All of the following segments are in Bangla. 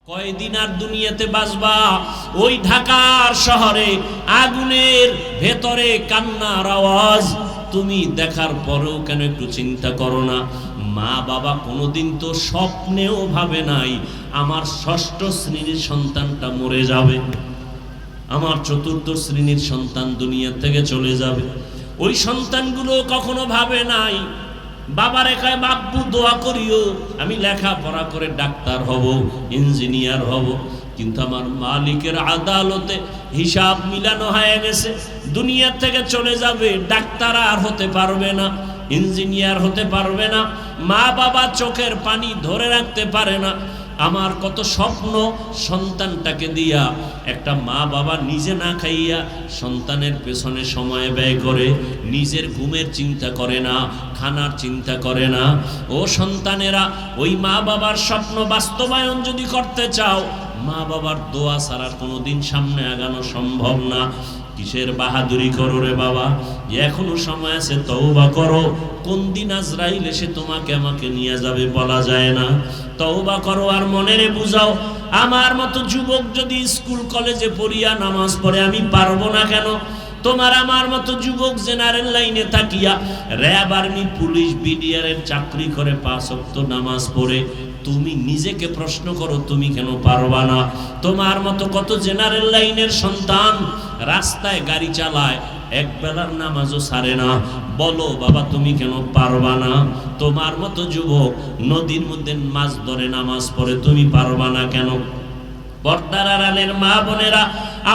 কয়দিন আর দুনিয়াতে বাঁচবা? ওই ঢাকার শহরে আগুনের ভেতরে কান্নার আওয়াজ তুমি দেখার পরেও কেন একটু চিন্তা করো না? মা বাবা কোনোদিন তো স্বপ্নেও ভাবে নাই আমার ষষ্ঠ শ্রেণীর সন্তানটা মরে যাবে, আমার চতুর্থ শ্রেণীর সন্তান দুনিয়া থেকে চলে যাবে। ওই সন্তানগুলো কখনো ভাবে নাই বাবার একাই বাব্বু দোয়া করিও আমি লেখাপড়া করে ডাক্তার হব, ইঞ্জিনিয়ার হব। কিন্তু আমার মালিকের আদালতে হিসাব মিলানো হয়ে গেছে, দুনিয়া থেকে চলে যাবে, ডাক্তার আর হতে পারবে না, ইঞ্জিনিয়ার হতে পারবে না, মা বাবা চোখের পানি ধরে রাখতে পারে না। আমার কত স্বপ্ন সন্তানটাকে দিয়া, একটা মা বাবা নিজে না খাইয়া সন্তানের পেছনে সময় ব্যয় করে, নিজের ঘুমের চিন্তা করে না, খানার চিন্তা করে না। ও সন্তানেরা, ওই মা বাবার স্বপ্ন বাস্তবায়ন যদি করতে চাও, মা বাবার দোয়া ছাড়া কোনোদিন সামনে আগানো সম্ভব না। কিসের বাহাদুরি করো রে বাবা? এখনো সময় আছে, তওবা করো। কোন দিন আজরাইল এসে তোমাকে আমাকে নিয়ে যাবে বলা যায় না। তওবা করো আর মনেরে বুঝাও, আমার মতো যুবক যদি স্কুল কলেজে পড়িয়া নামাজ পড়ে আমি পারবো না কেন? তোমার আমার মতো যুবক জেনারেল লাইনে থাকিয়া র্যাব, আর্মি, পুলিশ, বিডিআরের চাকরি করে 5 ওয়াক্ত নামাজ পড়ে তুমি নিজেকে প্রশ্ন করো, তুমি কেন পারবা না? তোমার মতো কত জেনারেল লাইনের সন্তান রাস্তায় গাড়ি চালায়, এক বেলার নামাজও ছাড়ে না, বলো বাবা তুমি কেন পারবা না? তোমার মতো যুবক নদীর মধ্যে মাছ ধরে নামাজ পড়ে, তুমি পারবা না কেন? পর্দার আড়ালের মা বোনেরা,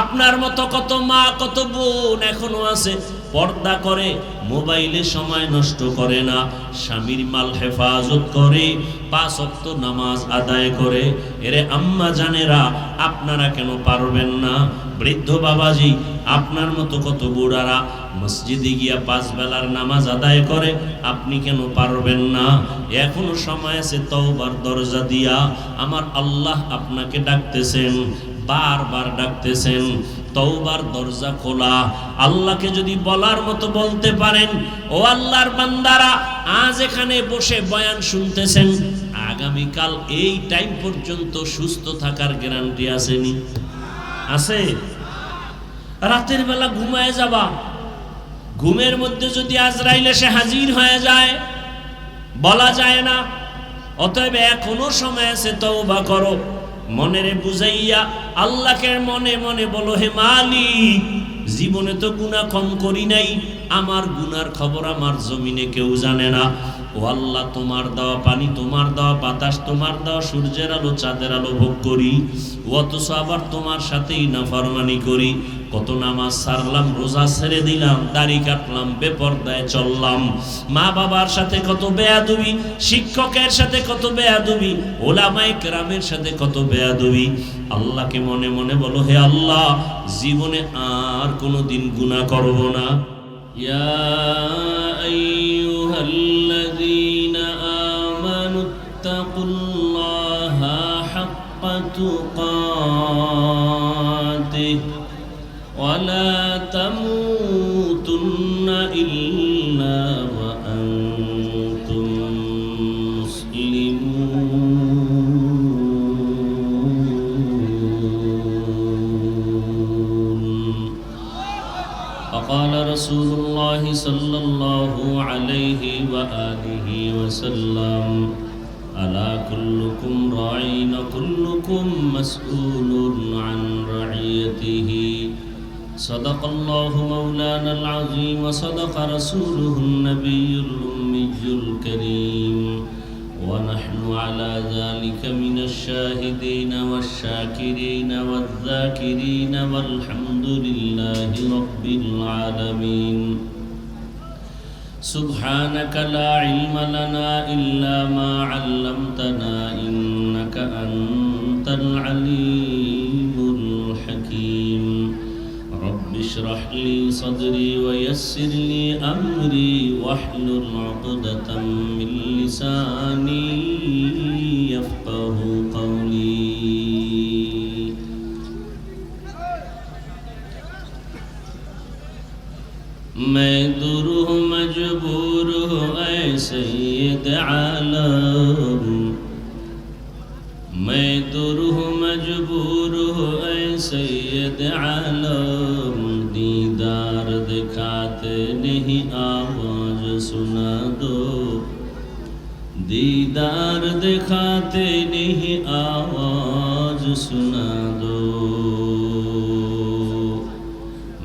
আপনার মতো কত মা কত বোন এখনো আছে পর্দা করে, মোবাইলে সময় নষ্ট করে না, স্বামীর মাল হেফাজত করে, 5 ওয়াক্ত নামাজ আদায় করে। এরে আম্মা জানেরা, আপনারা কেন পারবেন না? বৃদ্ধ বাবাজি, আপনার মতো কত বুড়ারা মসজিদে গিয়া 5 বেলার নামাজ আদায় করে, আপনি কেন পারবেন না? এখনো সময় আছে, তওবার দরজা দিয়া আমার আল্লাহ আপনাকে ডাকতেছেন, বারবার ডাকতেছেন। তওবার দরজা খোলা। আল্লাহকে যদি বলার মতো বলতে পারেন, ও আল্লাহর বান্দারা, আজ এখানে বসে বয়ান শুনতেছেন, আগামীকাল এই টাইম পর্যন্ত সুস্থ থাকার গ্যারান্টি আসেনি? আছে? রাতের বেলা ঘুমায় যাবা, ঘুমের মধ্যে যদি আজরাইল এসে হাজির হয়ে যায় বলা যায় না। অতএব এখনো সময় আছে, তওবা করো। মনেরে বুঝাইয়া আল্লাহকে মনে মনে বলো, হে মালিক, জীবনে তো গুনাহ কম করি নাই, আমার গুনার খবর আমার জমিনে কেউ জানে না। ও আল্লাহ, তোমার দেওয়া পানি, তোমার দেওয়া বাতাস, তোমার দেওয়া সূর্যের আলো, চাঁদের আলো ভোগ করি, অথচ আবার তোমার সাথেই নাফরমানি করি। কত নামাজ ছাড়লাম, রোজা ছেড়ে দিলাম, দাড়ি কাটলাম, বেপরদায় চললাম, মা বাবার সাথে কত বেয়াদবি, শিক্ষকের সাথে কত বেয়াদবি, ওলামায়ে কেরামের সাথে কত বেয়াদবি। আল্লাহকে মনে মনে বলো, হে আল্লাহ, জীবনে আর কোনোদিন গুনাহ করব না। ইয়া আইয়ুহাল্লাযীনা আমানুত্তাকুল্লাহা হাক্কা তুকাতিহি ওয়া লা তামুতুন্না ইল্লা ওয়া আনতুম মুসলিমুন। وقال رسول الله صلى الله عليه وآله وسلم ألا كلكم راع وكلكم مسؤول عن رعيته صدق الله مولانا العظيم وصدق رسوله النبي الأمي الكريم ونحن على ذلك من الشاهدين والشاكرين والذاكرين والحمد لله رب العالمين. سبحانك لا علم لنا إلا ما علمتنا إنك أنت العليم الحكيم. رب اشرح لي صدري ويسر لي أمري واحلل عقدة من لساني يفقه قولي. मैं दूर हूँ मजबूर हूँ ऐ सैयद आलम, मैं दूर हूँ मजबूर हो ऐ सैयद आलम, दीदार दिखाते नहीं आवाज सुना दो, दीदार दिखाते नहीं आवाज सुना दो।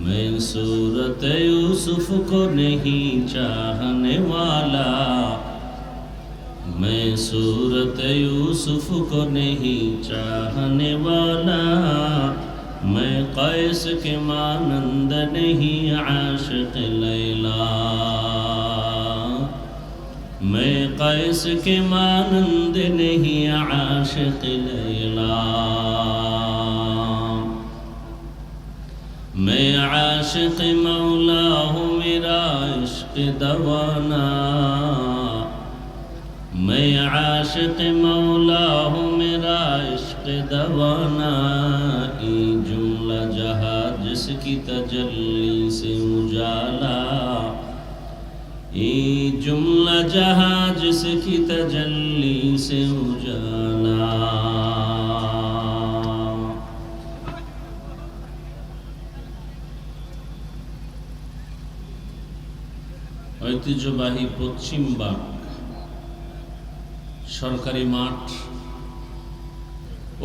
मैं सूरत यूसुफ को नहीं चाहने वाला, मैं सूरत यूसुफ को नहीं चाहने वाला, मैं कैस के मानंद नहीं आशिक लैला, मैं कैस के मानंद नहीं आशिक लैला, मैं आशिक मौला हूँ मेरा इश्क दवाना, मैं आशिक मौला हूँ मेरा इश्क दवाना। ये जुमला जहाँ जिसकी तजल्ली से उजाला, ये जुमला जहाँ जिसकी तजल्ली से उजाला। ঐতিহ্যবাহী পশ্চিমবাগ সরকারি মাঠ,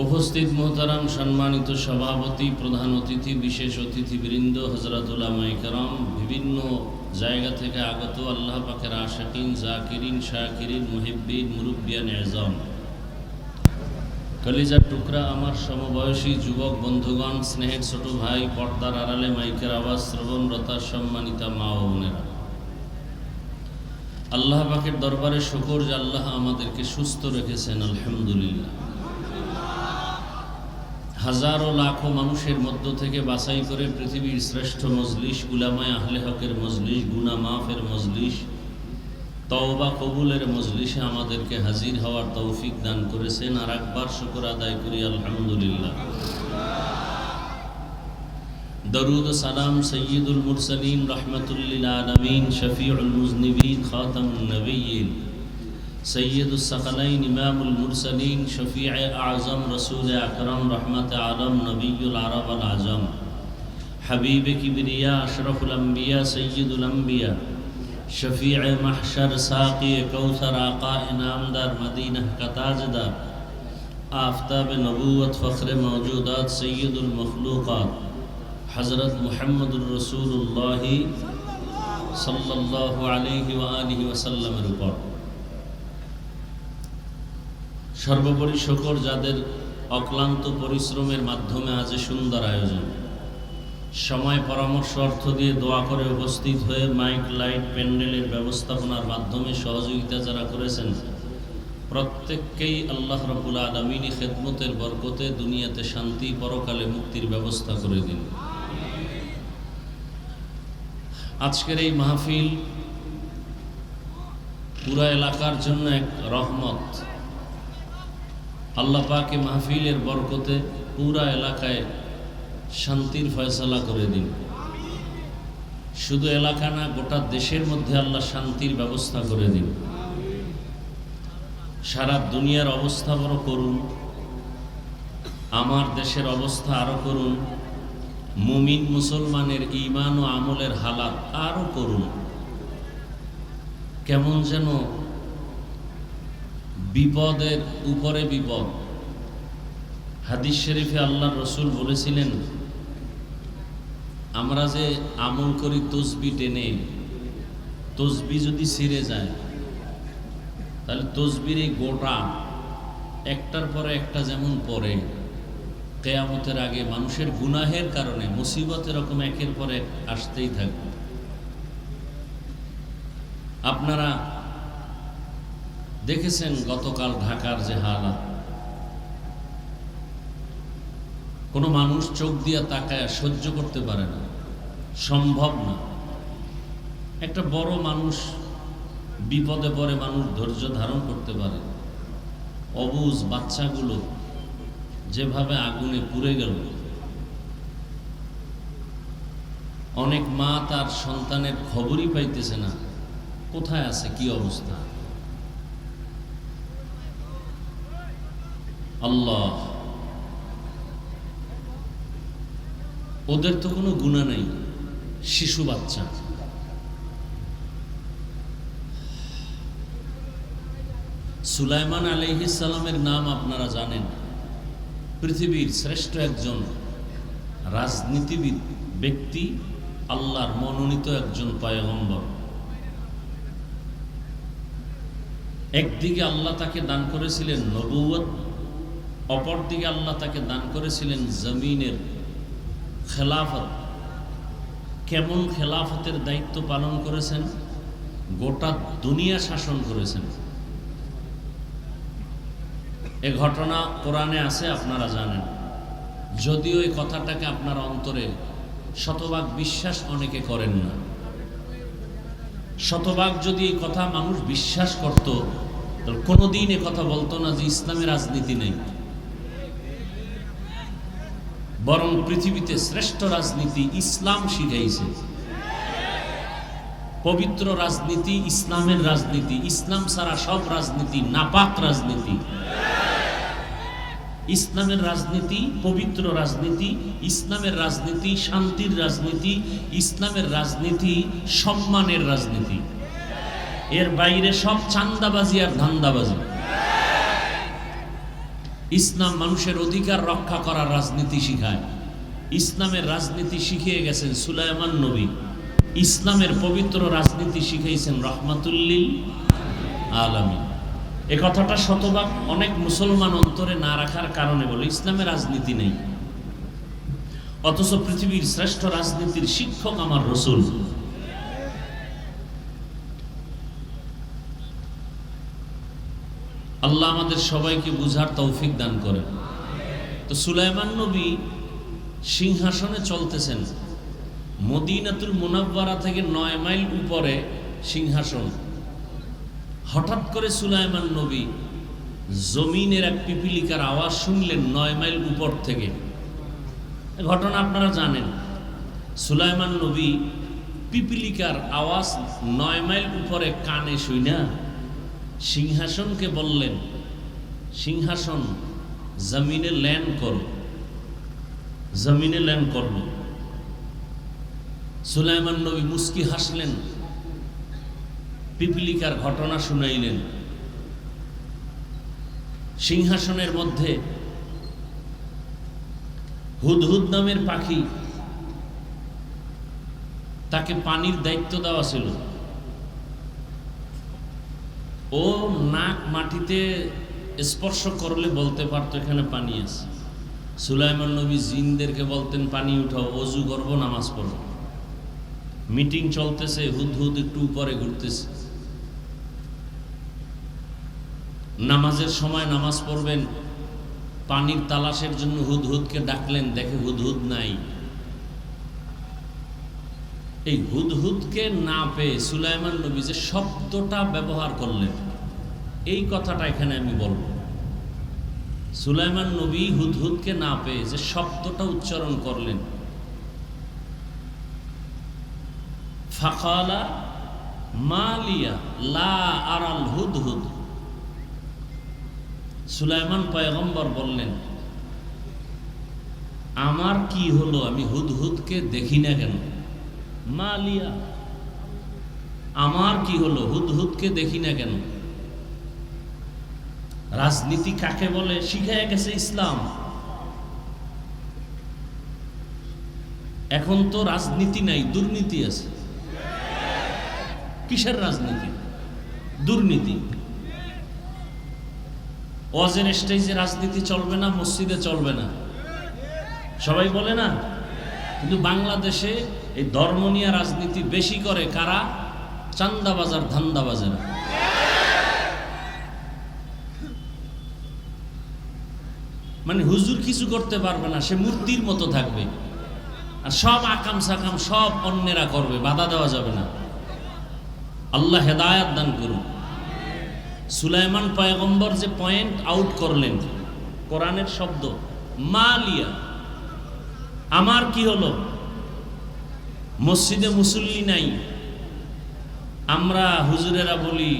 উপস্থিত মোহতারাম সম্মানিত সভাপতি, প্রধান অতিথি, বিশেষ অতিথিবৃন্দ, হযরত উলামায়ে কেরাম, বিভিন্ন জায়গা থেকে আগত আল্লাহ পাকের আশিকিন, জাকিরিন, শাকিরিন, মুহিব্বিন, মুরব্বিয়ান এজম, কলিজার টুকরা আমার সমবয়সী যুবক বন্ধুগণ, স্নেহের ছোট ভাই, পর্দার আড়ালে মাইকের আওয়াজ শ্রবণরতা সম্মানিতা মা ও বোনেরা, আল্লাহ পাকের দরবারে শুকর যে আল্লাহ আমাদেরকে সুস্থ রেখেছেন, আলহামদুলিল্লাহ। হাজারো লাখো মানুষের মধ্য থেকে বাছাই করে পৃথিবীর শ্রেষ্ঠ মজলিস, উলামায়ে আহলে হকের মজলিস, গুনাহ মাফের মজলিস, তওবা কবুলের মজলিসে আমাদেরকে হাজির হওয়ার তৌফিক দান করেছেন। আর একবার শুকর আদায় করি আলহামদুলিল্লাহ। दरूद सलाम सय्यदुल मुरसलीन रहमतुल्लिल आलमीन शफीउल मुज़निबीन खातमुन नबिय्यीन सय्यदुस सकलैन इमामुल मुरसलीन शफीए आज़म रसूल अकरम रहमत आलम नबियुल अरब वल आज़म हबीब किबरिया अशरफुल अंबिया सय्यदुल अंबिया शफीए महशर साक़ी कौसर आका इनामदार मदीना का ताजदार आफ़ताब नबूवत फ़ख्र मौजूदात सय्यदुल मखलूक़ात हज़रत मुहम्मदुर रसूलुल्लाह सल्लल्लाहु अलैहि व आलिहि वसल्लमेर উপর সর্বোপরি শুকর যাদের অক্লান্ত পরিশ্রমের মাধ্যমে আজ সুন্দর আয়োজন, সময় পরামর্শ অর্থ দিয়ে দোয়া করে উপস্থিত হয়ে মাইক লাইট প্যান্ডেলের ব্যবস্থাপনার মাধ্যমে সহযোগিতা যারা করেছেন, প্রত্যেককেই আল্লাহ রাব্বুল আলামিন খেদমতের বরকতে দুনিয়াতে শান্তি, পরকালে মুক্তির ব্যবস্থা করে দিন। আজকের এই মাহফিল পুরা এলাকার জন্য এক রহমত। আল্লাহ পাক এই মাহফিলের বরকতে পুরা এলাকায় শান্তির ফয়সালা করে দিন। শুধু এলাকা না, গোটা দেশের মধ্যে আল্লাহ শান্তির ব্যবস্থা করে দিন। সারা দুনিয়ার অবস্থা বড় করুন, আমার দেশের অবস্থা আরো করুন, মুমিন মুসলমানের ঈমান ও আমলের হালাত আরো করুন। কেমন যেন বিপদের উপরে বিপদ। হাদিস শরীফে আল্লাহর রাসূল বলেছিলেন, আমরা যে আমল করি তসবিহ টেনে, তসবিহ যদি ছিঁড়ে যায় তাহলে তসবির এই গোটা একটার পরে একটা যেমন পড়ে, কিয়ামতের আগে মানুষের গুনাহের কারণে মুসিবত এরকম একের পর এক আসতেই থাকবে। আপনারা দেখেছেন গতকাল ঢাকার যে হালাত, কোনো মানুষ চোখ দিয়া তাকায় সহ্য করতে পারে না, সম্ভব না। একটা বড় মানুষ বিপদে পড়ে মানুষ ধৈর্য ধারণ করতে পারে, অবুঝ বাচ্চাগুলো যেভাবে আগুনে পুড়ে গেল, অনেক মা তার সন্তানের খবরই পাইতেছে না, কোথায় আছে, কি অবস্থা। আল্লাহ ওদের তো কোনো গুনাহ নাই, শিশু বাচ্চা। সুলাইমান আলাইহিস সালামের নাম আপনারা জানেন, পৃথিবীর শ্রেষ্ঠ একজন রাজনীতিবিদ ব্যক্তি, আল্লাহর মনোনীত একজন পয়গম্বর। একদিকে আল্লাহ তাকে দান করেছিলেন নবুয়ত, অপরদিকে আল্লাহ তাকে দান করেছিলেন জমিনের খেলাফত। কেমন খেলাফতের দায়িত্ব পালন করেছেন? গোটা দুনিয়া শাসন করেছেন। এ ঘটনা কোরআনে আছে, আপনারা জানেন। যদিও এই কথাটাকে আপনার অন্তরে শতভাগ বিশ্বাস অনেকে করেন না। শতভাগ যদি এই কথা মানুষ বিশ্বাস করত, তাহলে কোনোদিন এ কথা বলতো না যে ইসলামে রাজনীতি নেই। বরং পৃথিবীতে শ্রেষ্ঠ রাজনীতি ইসলাম শিখাইছে। পবিত্র রাজনীতি ইসলামের রাজনীতি। ইসলাম ছাড়া সব রাজনীতি নাপাক রাজনীতি। ইসলামের রাজনীতি পবিত্র রাজনীতি, ইসলামের রাজনীতি শান্তির রাজনীতি, ইসলামের রাজনীতি সম্মানের রাজনীতি। এর বাইরে সব চাঁদাবাজি আর ধান্দাবাজি। ইসলাম মানুষের অধিকার রক্ষা করার রাজনীতি শিখায়। ইসলামের রাজনীতি শিখিয়ে গেছেন সুলাইমান নবী। ইসলামের পবিত্র রাজনীতি শিখাইছেন রহমাতুল্লিল আলামিন। এ কথাটা শতভাগ অনেক মুসলমান অন্তরে না রাখার কারণে বলে ইসলামে রাজনীতি নেই। অথচ পৃথিবীর শ্রেষ্ঠ রাজনীতির শিক্ষক আমার রাসূল। আল্লাহ আমাদের সবাইকে বুঝার তৌফিক দান করেন। তো সুলাইমান নবী সিংহাসনে চলতেছেন। মদিনাতুল মুনাওয়ারা থেকে 9 মাইল উপরে সিংহাসন। হঠাৎ করে সুলাইমান নবী জমিনের এক পিপিলিকার আওয়াজ শুনলেন 9 মাইল উপর থেকে। ঘটনা আপনারা জানেন। সুলাইমান নবী পিপিলিকার আওয়াজ 9 মাইল উপরে কানে শুইনা সিংহাসনকে বললেন, সিংহাসন জমিনে ল্যান্ড করো। জমিনে ল্যান্ড করল। সুলাইমান নবী মুস্কি হাসলেন, পিপিলিকার ঘটনা শুনাইলেন। সিংহাসনের মধ্যে হুদহুদ নামের পাখি, তাকে পানির দায়িত্ব দেওয়া ছিল। ও নাক মাটিতে স্পর্শ করলে বলতে পারতো এখানে পানি আছে। সুলাইমান নবী জিনদেরকে বলতেন পানি উঠাও, অজু করবো, নামাজ পড়ব। মিটিং চলতেছে, হুদহুদ একটু উপরে ঘুরতেছে। নামাজের সময় নামাজ পড়বেন, পানির তালাশের জন্য হুদহুদকে ডাকলেন, দেখে হুদহুদ নাই। এই হুদহুদকে না পেয়ে সুলাইমান নবী যে শব্দটা ব্যবহার করলেন, এই কথাটা এখানে আমি বলবো। সুলাইমান নবী হুদহুদকে না পেয়ে যে শব্দটা উচ্চারণ করলেন, ফাকালা মালিয়া লা আরাল হুদহুদ। সুলাইমান পয়গম্বর বললেন, আমার কি হলো, আমি হুদহুদকে দেখি না কেন? মালিয়া, আমার কি হলো, হুদহুদকে দেখি না কেন? রাজনীতি কাকে বলে শিখায় গেছে ইসলাম। এখন তো রাজনীতি নাই, দুর্নীতি আছে। কিসের রাজনীতি? দুর্নীতি। ওয়াজের স্টেজে রাজনীতি চলবে না, মসজিদে চলবে না, সবাই বলে না। কিন্তু বাংলাদেশে এই ধর্ম নিয়ে রাজনীতি বেশি করে কারা? চান্দাবাজার, ধান্দাবাজেরা। মানে হুজুর কিছু করতে পারবে না, সে মূর্তির মতো থাকবে, আর সব আকাম সাকাম সব অন্যেরা করবে, বাধা দেওয়া যাবে না। আল্লাহ হেদায়াত দান করুন। সুলাইমান পয়গম্বর যে পয়েন্ট আউট করলেন, কোরআনের শব্দ মালিয়া, আমার কি হলো? মসজিদে মুসল্লি নাই, আমরা হুজুরেরা বলি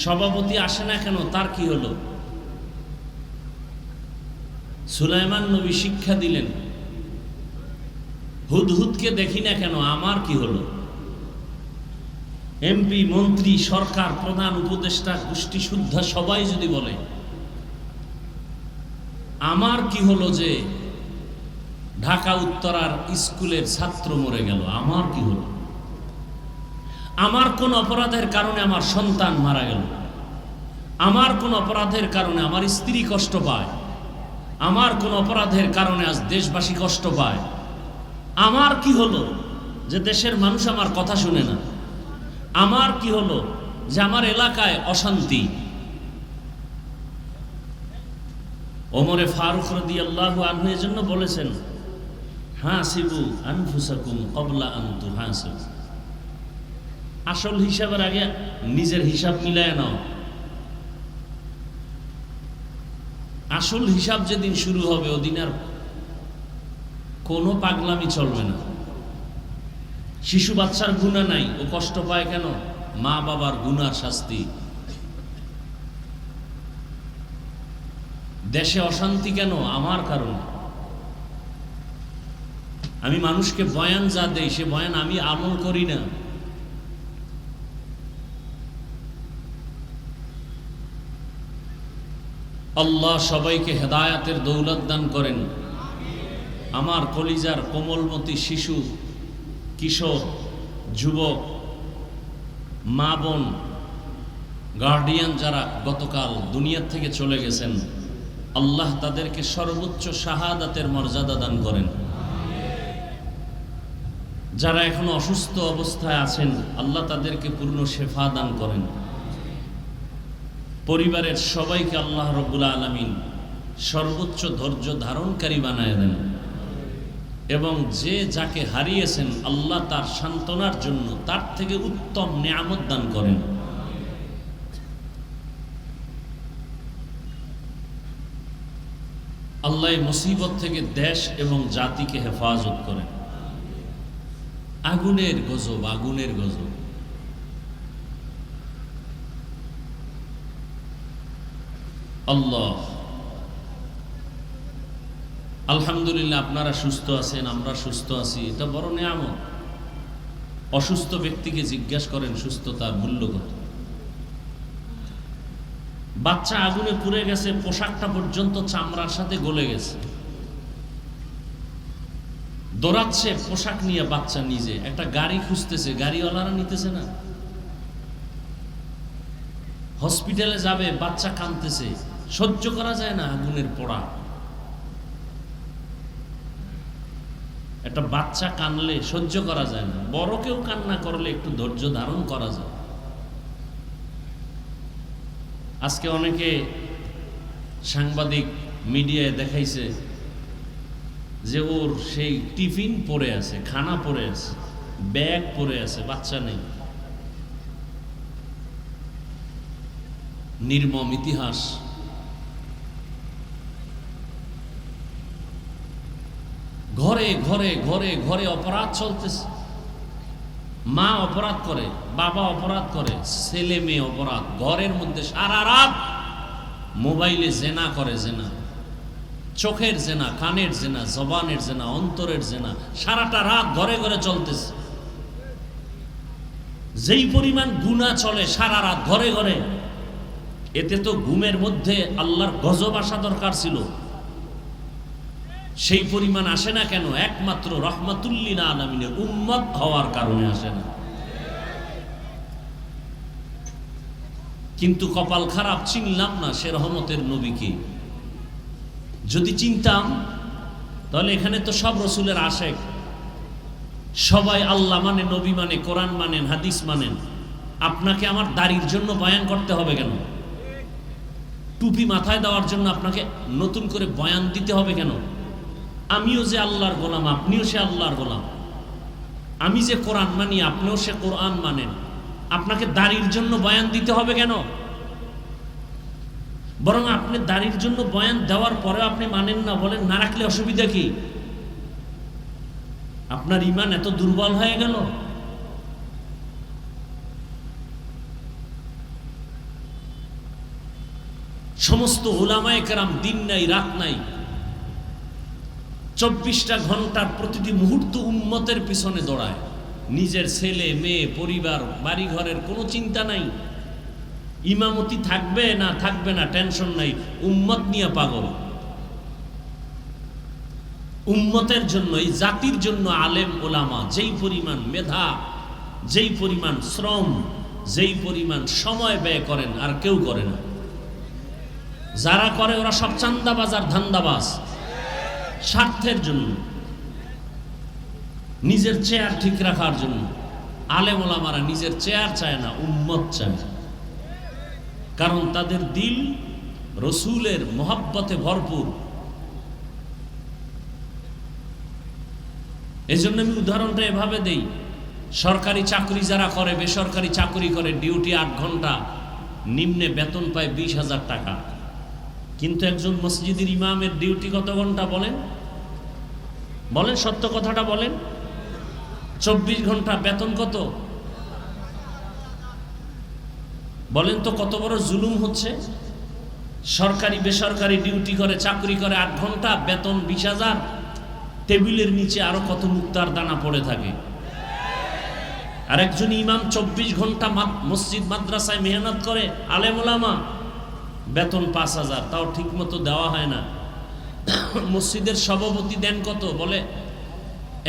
সভাপতি আসে না কেন, তার কি হলো? সুলাইমান নবী শিক্ষা দিলেন, হুদহুদকে দেখি না কেন, আমার কি হলো? এমপি, মন্ত্রী, সরকার, প্রধান উপদেষ্টা, গোষ্ঠী শুদ্ধা সবাই যদি বলে আমার কি হলো যে ঢাকা উত্তরার স্কুলের ছাত্র মরে গেল, আমার কি হলো? আমার কোন অপরাধের কারণে আমার সন্তান মারা গেল, আমার কোন অপরাধের কারণে আমার স্ত্রী কষ্ট পায়, আমার কোন অপরাধের কারণে আজ দেশবাসী কষ্ট পায়, আমার কি হলো যে দেশের মানুষ আমার কথা শুনে না, আমার কি হলো যে আমার এলাকায় অশান্তি। ওমরে ফারুক রাদিয়াল্লাহু আনহু এজন্য বলেছেন, হাসিবু আনফুসাকুম ক্বাবলা আন তুহাসিবু, আসল হিসাবের আগে নিজের হিসাব মিলায় নাও। আসল হিসাব যেদিন শুরু হবে ওদিন আর কোনো পাগলামি চলবে না। শিশু বাচ্চার গুনাহ নাই, ও কষ্ট পায় কেন? মা বাবার গুনার শাস্তি। দেশে অশান্তি কেন? আমার কারণে। আমি মানুষকে বয়ান যা দেই সে বয়ান আমি আমল করি না। আল্লাহ সবাইকে হেদায়াতের দৌলত দান করেন। আমার কলিজার কোমলমতি শিশু, কিশোর, যুবক, মা বোন, গার্ডিয়ান যারা গতকাল দুনিয়া থেকে চলে গেছেন, আল্লাহ তাদেরকে সর্বোচ্চ শাহাদাতের মর্যাদা দান করেন। যারা এখনো অসুস্থ অবস্থায় আছেন, আল্লাহ তাদেরকে পূর্ণ শেফা দান করেন। পরিবারের সবাইকে আল্লাহ রাব্বুল আলামিন সর্বোচ্চ ধৈর্য ধারণকারী বানায় দেন এবং যে যাকে হারিয়েছেন আল্লাহ তার সান্ত্বনার জন্য তার থেকে উত্তম নিয়ামত দান করেন। আল্লাহ মুসিবত থেকে দেশ এবং জাতিকে হেফাজত করেন। আগুনের গজব, আগুনের গজব। আল্লাহ, আলহামদুলিল্লাহ আপনারা সুস্থ আছেন, আমরা সুস্থ আছি, এটা বড় নিয়ামত। অসুস্থ ব্যক্তিকে জিজ্ঞাসা করেন সুস্থতার মূল্য কত। বাচ্চা আগুনে পুড়ে গেছে, পোশাকটা পর্যন্ত চামড়ার সাথে গলে গেছে, দৌড়াচ্ছে পোশাক নিয়ে বাচ্চা নিজে, একটা গাড়ি খুঁজতেছে, গাড়িওয়ালারা নিতেছে না। হসপিটালে যাবে, বাচ্চা কাঁদতেছে, সহ্য করা যায় না আগুনের পোড়া। একটা বাচ্চা কানলে সহ্য করা যায় না, বড় কেউ কান্না করলে একটু ধৈর্য ধারণ করা যায়। আজকে অনেকে সাংবাদিক মিডিয়ায় দেখাইছে যে ওর সেই টিফিন পড়ে আছে, খানা পড়ে আছে, ব্যাগ পড়ে আছে, বাচ্চা নেই। নির্মম ইতিহাস। ঘরে ঘরে ঘরে ঘরে অপরাধ চলতেছে। মা অপরাধ করে, বাবা অপরাধ করে, ছেলে মেয়ে অপরাধ, ঘরের মধ্যে সারা রাত মোবাইলে জেনা করে, জেনা, চোখের জেনা, কানের জেনা, জবানের জেনা, অন্তরের জেনা, সারাটা রাত ঘরে ঘরে চলতেছে। যেই পরিমাণ গুনাহ চলে সারা রাত ঘরে ঘরে, এতে তো ঘুমের মধ্যে আল্লাহর গজব আসা দরকার ছিল, সেই পরিমাণ আসে না কেন? একমাত্র রহমাতুল্লিল আলামিনের উম্মত হওয়ার কারণে আসে না। কিন্তু কপাল খারাপ, চিনলাম না সে রহমতের নবীকে। যদি চিনতাম তাহলে এখানে তো সব রসুলের আশেক, সবাই আল্লাহ মানে, নবী মানে, কোরআন মানেন, হাদিস মানেন। আপনাকে আমার দাড়ির জন্য বয়ান করতে হবে কেন? টুপি মাথায় দেওয়ার জন্য আপনাকে নতুন করে বয়ান দিতে হবে কেন? আমিও যে আল্লাহর গোলাম, আপনিও সে আল্লাহর গোলাম। আমি যে কোরআন মানি, আপনিও সে কোরআন মানেন। আপনাকে দাড়ির জন্য বয়ান দিতে হবে কেন? বরং আপনি দাড়ির জন্য বয়ান দেওয়ার পরে আপনি মানেন না, বলেন না রাখলে অসুবিধা কি? আপনার ঈমান এত দুর্বল হয়ে গেল? সমস্ত উলামায়ে কেরাম দিন নাই রাত নাই 24টা ঘন্টার প্রতিটি মুহূর্ত উম্মতের পিছনে দৌড়ায়, নিজের ছেলে মেয়ে পরিবার বাড়ি ঘরের কোনো চিন্তা নাই, ইমামতি থাকবে না থাকবে না টেনশন নাই, উম্মত নিয়ে পাগল। উম্মতের জন্য, এই জাতির জন্য আলেম ওলামা যেই পরিমাণ মেধা, যেই পরিমাণ শ্রম, যেই পরিমাণ সময় ব্যয় করেন আর কেউ করে না। যারা করে ওরা সব চান্দাবাজ আর ধান্দাবাজ, স্বার্থের জন্য, নিজের চেয়ার ঠিক রাখার জন্য। আলেম ওলামারা নিজের চেয়ার চায় না, উম্মত চায়, কারণ তাদের দিল রসুলের মহব্বতে ভরপুর। এই জন্য আমি উদাহরণটা এভাবে দেই, সরকারি চাকরি যারা করে, বেসরকারি চাকরি করে, ডিউটি 8 ঘন্টা, নিম্নে বেতন পায় 20,000 টাকা। কিন্তু একজন মসজিদের ইমামের ডিউটি কত ঘন্টা বলেন? বলেন, সত্য কথাটা বলেন। 24 ঘন্টা, বেতন কত? বলেন তো কত বড় জুলুম হচ্ছে। সরকারি বেসরকারি ডিউটি করে, চাকরি করে 8 ঘন্টা, বেতন 20,000, টেবিলের নিচে আরো কত মুক্তার দানা পড়ে থাকে। আর একজন ইমাম 24 ঘন্টা মসজিদ মাদ্রাসায় মেহনত করে, আলেম ওলামা, বেতন 5,000, তাও ঠিক মতো দেওয়া হয় না। মসজিদের সভাপতি দেন কত? বলে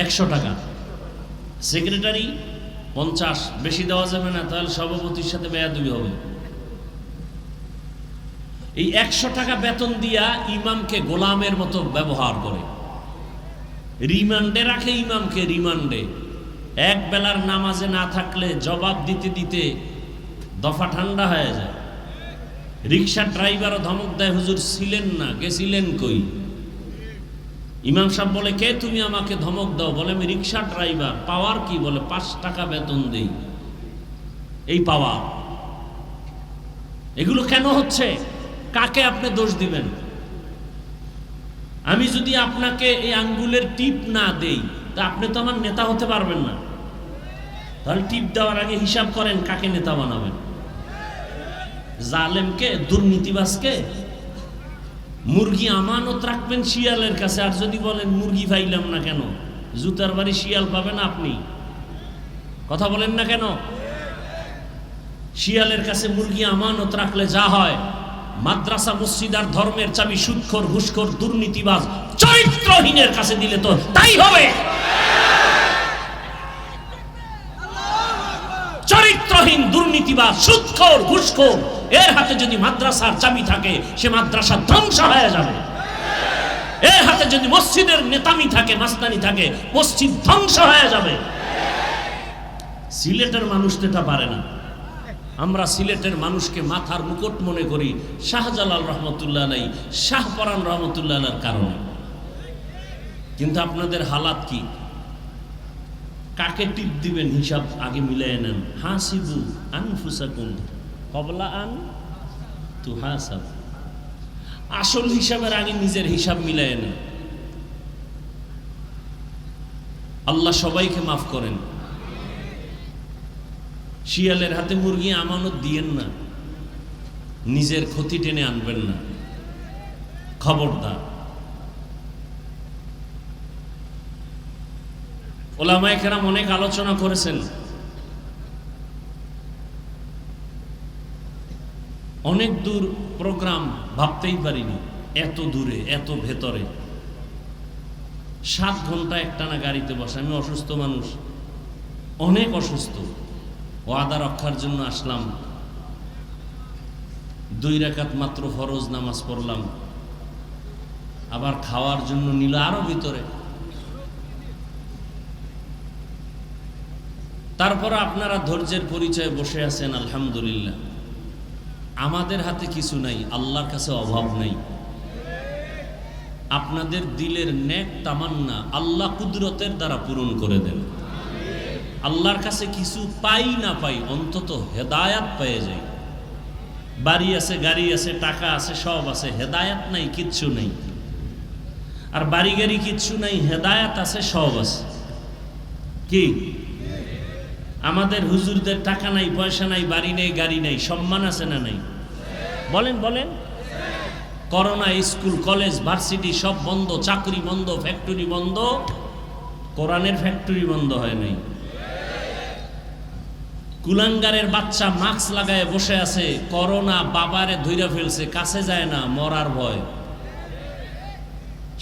100 টাকা, সেক্রেটারি 50, বেশি দেওয়া যাবে না, তাহলে সভাপতির সাথে বেয়াদবি হবে। এই 100 টাকা বেতন দিয়া ইমামকে গোলামের মতো ব্যবহার করে, রিমান্ডে রাখে ইমামকে, রিমান্ডে। এক বেলার নামাজে না থাকলে জবাব দিতে দিতে দফা ঠান্ডা হয়ে যায়। রিক্সা ড্রাইভারও ধমক দেয়, হুজুর ছিলেন না, গেছিলেন কই? ইমাম সাহেব বলে, কে তুমি আমাকে ধমক দাও? বলে, আমি রিক্সা ড্রাইভার। পাওয়ার কি? বলে, 5 টাকা বেতন দেই। এই পাওয়ার। এগুলো কেন হচ্ছে? কাকে আপনি দোষ দিবেন? আমি যদি আপনাকে এই আঙ্গুলের টিপ না দেই, তা আপনি তো আমার নেতা হতে পারবেন না। তাহলে টিপ দেওয়ার আগে হিসাব করেন কাকে নেতা বানাবেন। জালেমকে, দুর্নীতিবাজকে? মুরগি আমানত রাখবেন শিয়ালের কাছে, আর যদি বলেন মুরগি পাইলাম না কেন, জুতার বাড়ি শিয়াল পাবেন আপনি? কথা বলেন না কেন? শিয়ালের কাছে মুরগি আমানত রাখলে যা হয়, মাদ্রাসা মসজিদ আর ধর্মের চাবি সুদখোর, ঘুষখোর, দুর্নীতিবাজ, চরিত্রহীনের কাছে দিলে তো তাই হবে। চরিত্রহীন, দুর্নীতিবাজ, সুদখোর, ঘুষখোর, এর হাতে যদি মাদ্রাসার চাবি থাকে, সে মাদ্রাসা ধ্বংস হয়ে যাবে। এর হাতে যদি মসজিদের নেতামি থাকে, মাস্তানি থাকে, মসজিদ ধ্বংস হয়ে যাবে। সিলেটের মানুষ তো এটা পারে না। আমরা সিলেটের মানুষকে মাথার মুকুট মনে করি শাহজালাল রহমতুল্লাহ আলাইহি, শাহপরান রহমতুল্লাহ আলাইহির কারণে। কিন্তু আপনাদের হালাত কি? কাকে টিপ দিবেন হিসাব আগে মিলাই নেন। হাসিবু আনফুসাকুম ক্বাবলা আন তুহাসাব। আসল হিসাবের আগে নিজের হিসাব মিলাই নেন। আল্লাহ সবাইকে মাফ করেন। শিয়ালের হাতে মুরগি আমানত দিয়েন না, নিজের ক্ষতি টেনে আনবেন না, খবরদার। ওলামায়ে কেরাম অনেক আলোচনা করেছেন, অনেক দূর প্রোগ্রাম, ভাবতেই পারিনি এত দূরে, এত ভেতরে। 7 ঘন্টা একটানা গাড়িতে বসে। আমি অসুস্থ মানুষ, অনেক অসুস্থ। ওয়াদা রক্ষার জন্য আসলাম, 2 রাকাত মাত্র ফরজ নামাজ পড়লাম, আবার খাওয়ার জন্য নিল আরো ভিতরে। তারপর আপনারা ধৈর্যের পরিচয়ে বসে আছেন, আলহামদুলিল্লাহ। আমাদের হাতে কিছু নাই, আল্লাহর কাছে অভাব নাই। আপনাদের দিলের নেক তামান্না আল্লাহ কুদরতের দ্বারা পূরণ করে দেন। আল্লাহর কাছে কিছু পাই না পাই, অন্তত হেদায়াত পেয়ে যাই। বাড়ি আছে, গাড়ি আছে, টাকা আছে, সব আছে, হেদায়াত নাই, কিচ্ছু নেই। আর বাড়ি গাড়ি কিচ্ছু নাই, হেদায়াত আছে, সব আছে। কি আমাদের হুজুরদের টাকা নাই, পয়সা নাই, বাড়ি নেই, গাড়ি নেই, সম্মান আছে না নাই? বলেন বলেন। করোনা স্কুল কলেজ ভার্সিটি সব বন্ধ, চাকরি বন্ধ, ফ্যাক্টরি বন্ধ, কোরআনের ফ্যাক্টরি বন্ধ হয় নাই। কুলাঙ্গারের বাচ্চা মাস্ক লাগায় বসে আছে, করোনা বাবারে ধইরা ফেলছে, কাছে যায় না, মরার ভয়।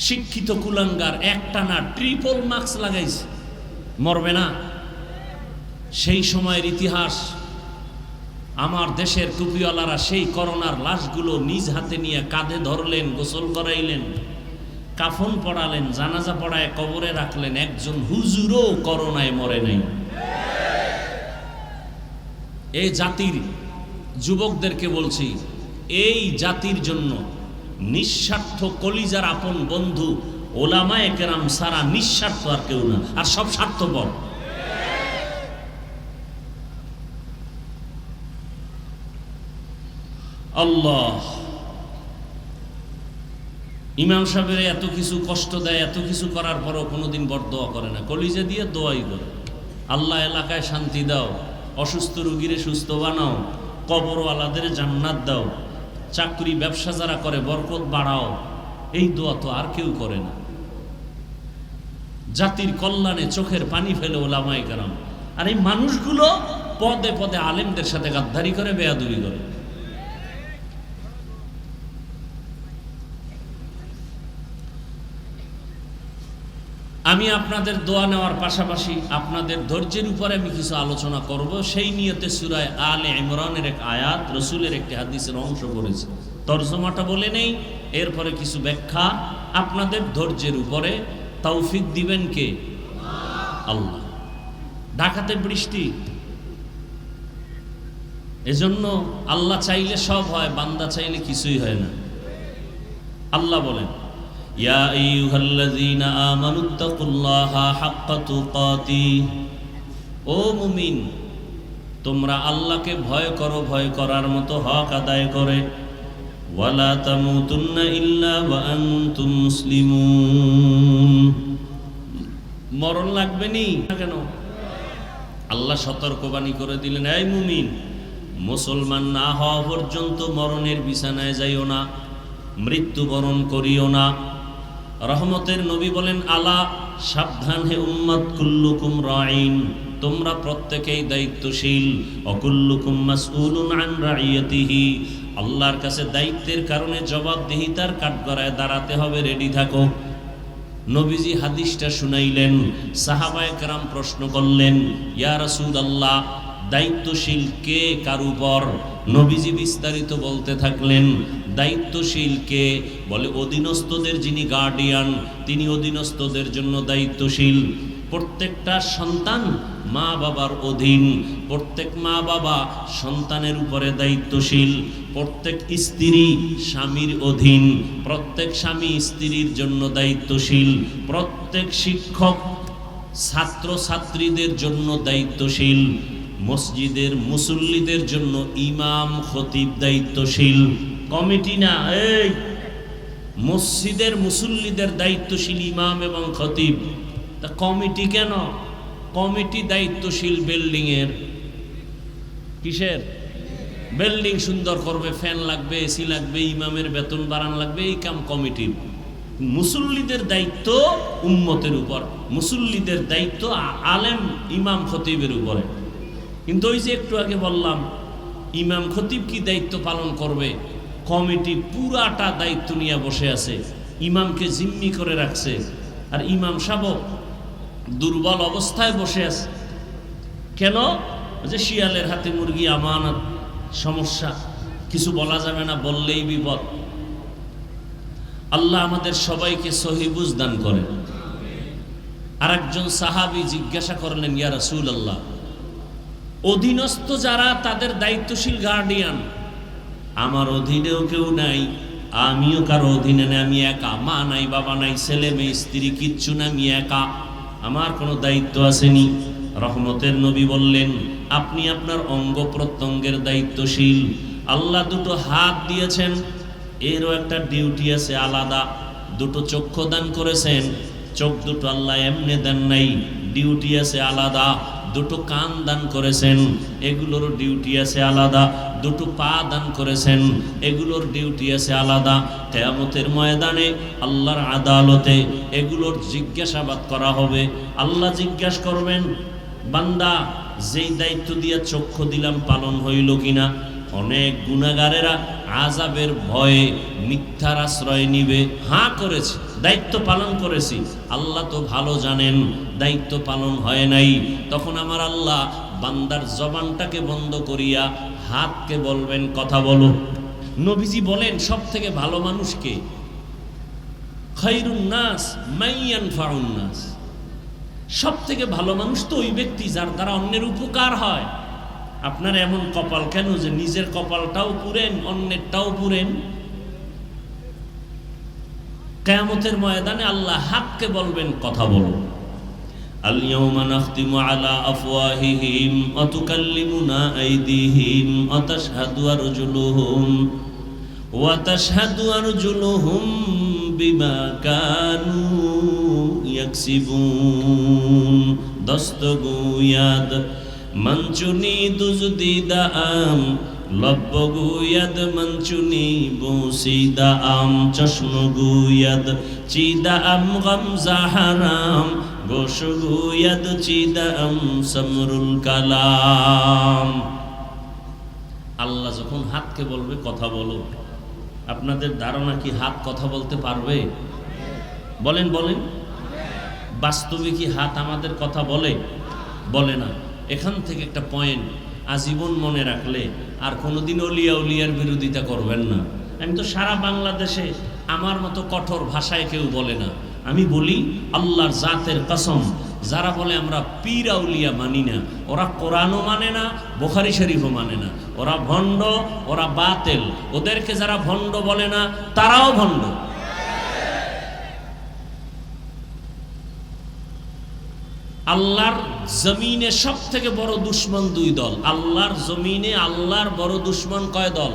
শিক্ষিত কুলাঙ্গার একটা না ট্রিপল মাস্ক লাগাইছে, মরবে না। সেই সময়ের ইতিহাস, আমার দেশের টুপিওয়ালারা সেই করোনার লাশগুলো নিজ হাতে নিয়ে কাঁধে ধরলেন, গোসল করাইলেন, কাফন পড়ালেন, জানাজা পড়ায় কবরে রাখলেন। একজন হুজুরও করোনায় মরে নাই। এই জাতির যুবকদেরকে বলছি, এই জাতির জন্য নিঃস্বার্থ কলিজার আপন বন্ধু ওলামায়ে কেরাম সারা নিঃস্বার্থ আর কেউ না, আর সব স্বার্থপর। আল্লাহ ইমাম সাহেবের এত কিছু কষ্ট দেয়, এত কিছু করার পরও কোনোদিন বরদোয়া করে না, কলিজা দিয়ে দোয়াই করে। আল্লাহ এলাকায় শান্তি দাও, অসুস্থ রোগীরে সুস্থ বানাও, কবরওয়ালাদের জান্নাত দাও, চাকরি ব্যবসা যারা করে বরকত বাড়াও। এই দোয়া তো আর কেউ করে না। জাতির কল্যাণে চোখের পানি ফেলে ওলামায়ে কেরাম, আর এই মানুষগুলো পদে পদে আলেমদের সাথে গাদ্দারি করে, বেয়াদবি করে। আমি আপনাদের দোয়া নেওয়ার পাশাপাশি আপনাদের ধৈর্যের উপরে আমি কিছু আলোচনা করব। সেই নিয়তে সূরা আলে ইমরানের এক আয়াত, রসুলের একটি হাদিসের অংশ পড়েছে, তরজমাটা বলে নেই, এরপরে কিছু ব্যাখ্যা। আপনাদের ধৈর্যের উপরে তৌফিক দিবেন কে? আল্লাহ। ঢাকাতে বৃষ্টি, এজন্য আল্লাহ চাইলে সব হয়, বান্দা চাইলে কিছুই হয় না। আল্লাহ বলেন, ইয়া আইয়ুহাল্লাযীনা আমানুত্তাকুল্লাহা হাক্কা তুকাতিহ, ও মুমিন তোমরা আল্লাহকে ভয় করো, ভয় করার মতো হক আদায় করে। ওয়ালা তামুতুন্না ইল্লা ওয়া আনতুম মুসলিমুন, মরণ লাগবে নি কেন? আল্লাহ সতর্কবাণী করে দিলেন, এই মুমিন, মুসলমান না হওয়া পর্যন্ত মরণের বিছানায় যাইও না, মৃত্যুবরণ করিও না। রহমতের নবী বলেন, আলা সাবধান হে উম্মত, কুল্লুকুম রাঈন, তোমরা প্রত্যেকেই দায়িত্বশীল, অকুল্লুকুম মাসউলুন আন রাইয়াতিহি, আল্লাহর কাছে দায়িত্বের কারণে জবাবদিহিতার কাঠগড়ায় দাঁড়াতে হবে, রেডি থাকো। নবীজি হাদিসটা শুনাইলেন, সাহাবায়ে কেরাম প্রশ্ন করলেন, ইয়া রাসূলুল্লাহ, দায়িত্বশীল কে কার উপর? নবীজি বিস্তারিত বলতে থাকলেন, দায়িত্বশীল কে? বলে অধীনস্থদের যিনি গার্ডিয়ান, তিনি অধীনস্থদের জন্য দায়িত্বশীল। প্রত্যেকটা সন্তান মা বাবার অধীন, প্রত্যেক মা বাবা সন্তানের উপরে দায়িত্বশীল, প্রত্যেক স্ত্রী স্বামীর অধীন, প্রত্যেক স্বামী স্ত্রীর জন্য দায়িত্বশীল, প্রত্যেক শিক্ষক ছাত্র ছাত্রীদের জন্য দায়িত্বশীল, মসজিদের মুসল্লিদের জন্য ইমাম খতিব দায়িত্বশীল। কমিটি না, এই মসজিদের মুসল্লিদের দায়িত্বশীল ইমাম এবং খতিব। তা কমিটি কেন? কমিটি দায়িত্বশীল বিল্ডিং এর। কিসের? বিল্ডিং সুন্দর করবে, ফ্যান লাগবে, এসি লাগবে, ইমামের বেতন বাড়ান লাগবে, এই কাম কমিটির। মুসল্লিদের দায়িত্ব উম্মতের উপর, মুসল্লিদের দায়িত্ব আলেম ইমাম খতিবের উপরে। কিন্তু ওই যে একটু আগে বললাম, ইমাম খতিব কি দায়িত্ব পালন করবে? কমিটি পুরাটা দায়িত্ব নিয়ে বসে আছে, ইমামকে জিম্মি করে রাখছে, আর ইমাম সাহেব দুর্বল অবস্থায় বসে আছে। কেন? যে শিয়ালের হাতে মুরগি, আমানত, সমস্যা, কিছু বলা যাবে না, বললেই বিপদ। আল্লাহ আমাদের সবাইকে সহি বুঝ দান করেন। আর একজন সাহাবী জিজ্ঞাসা করলেন, ইয়া রাসূলুল্লাহ, অধীনস্থ যারা তাদের দায়িত্বশীল গার্ডিয়ান, আমার অধীনেও কেউ নাই, আমিও কারো অধীনে নেই, আমি একা, মা নাই, বাবা নাই, ছেলে মেয়ে স্ত্রী কিচ্ছু না, আমি একা, আমার কোনো দায়িত্ব আসেনি। রহমতের নবী বললেন, আপনি আপনার অঙ্গ প্রত্যঙ্গের দায়িত্বশীল। আল্লাহ দুটো হাত দিয়েছেন, এরও একটা ডিউটি আছে আলাদা। দুটো চক্ষু দান করেছেন, চোখ দুটো আল্লাহ এমনি দেন নাই, ডিউটি আছে আলাদা। দুটো কান দান করেছেন, এগুলোরও ডিউটি আছে আলাদা। দুটো পা দান করেছেন, এগুলোর ডিউটি আছে আলাদা। কিয়ামতের ময়দানে আল্লাহর আদালতে এগুলোর জিজ্ঞাসাবাদ করা হবে। আল্লাহ জিজ্ঞাসা করবেন, বান্দা যেই দায়িত্ব দিয়া চক্ষু দিলাম পালন হইল কিনা? অনেক গুনাহগারেরা আযাবের ভয়ে মিথ্যার আশ্রয় নিবে। হ্যাঁ করেছি, দায়িত্ব পালন করেছি, আল্লাহ তো ভালো জানেন দায়িত্ব পালন হয় নাই। তখন আমার আল্লাহ বান্দার জবানটাকে বন্ধ করিয়া হাতকে বলবেন কথা বলো। নবীজি বলেন সব থেকে ভালো মানুষকে, খায়রুন নাস মান ইয়ানফাউন নাস, সব থেকে ভালো মানুষ তো ওই ব্যক্তি যার দ্বারা অন্যের উপকার হয়। আপনার এমন কপাল কেন যে নিজের কপালটাও পুরেন অন্যেরটাও পুরেন? কিয়ামতের ময়দানে আল্লাহ হাতকে বলবেন কথা বলো। আল ইয়াউমা নাখতিমু আলা আফওয়াহিহিম ওয়া তুকাল্লিমুনা আইদিহিম ওয়া তাশহাদু আরজুলুহুম বিমা কানু ইয়াকসিবুন। দস্তগুয়াদ মঞ্চুনি দুজদিদা আম লব্বগুয়াদ মঞ্চুনি বসিদা আম চশমগুয়াদ চিদা আম গামজা হারাম গোশগুয়াদ চিদা আম সমরুল কালাম। আল্লাহ যখন হাতকে বলবে কথা বলো, আপনাদের ধারণা কি হাত কথা বলতে পারবে? বলেন বলেন, বাস্তবে কি হাত আমাদের কথা বলে? বলে না। এখান থেকে একটা পয়েন্ট আজীবন মনে রাখলে আর কোনোদিন অলিয়া উলিয়ার বিরোধিতা করবেন না। আমি তো সারা বাংলাদেশে আমার মতো কঠোর ভাষায় কেউ বলে না। আমি বলি আল্লাহর জাতের কসম, যারা বলে আমরা পীর আউলিয়া মানি না, ওরা কোরআনও মানে না, বুখারী শরীফও মানে না, ওরা ভণ্ড, ওরা বাতেল। ওদেরকে যারা ভণ্ড বলে না তারাও ভণ্ড। আল্লাহর জমিনে সব থেকে বড় দুশ্মন দুই দল। আল্লাহর জমিনে আল্লাহর বড় দুশ্মন কয় দল?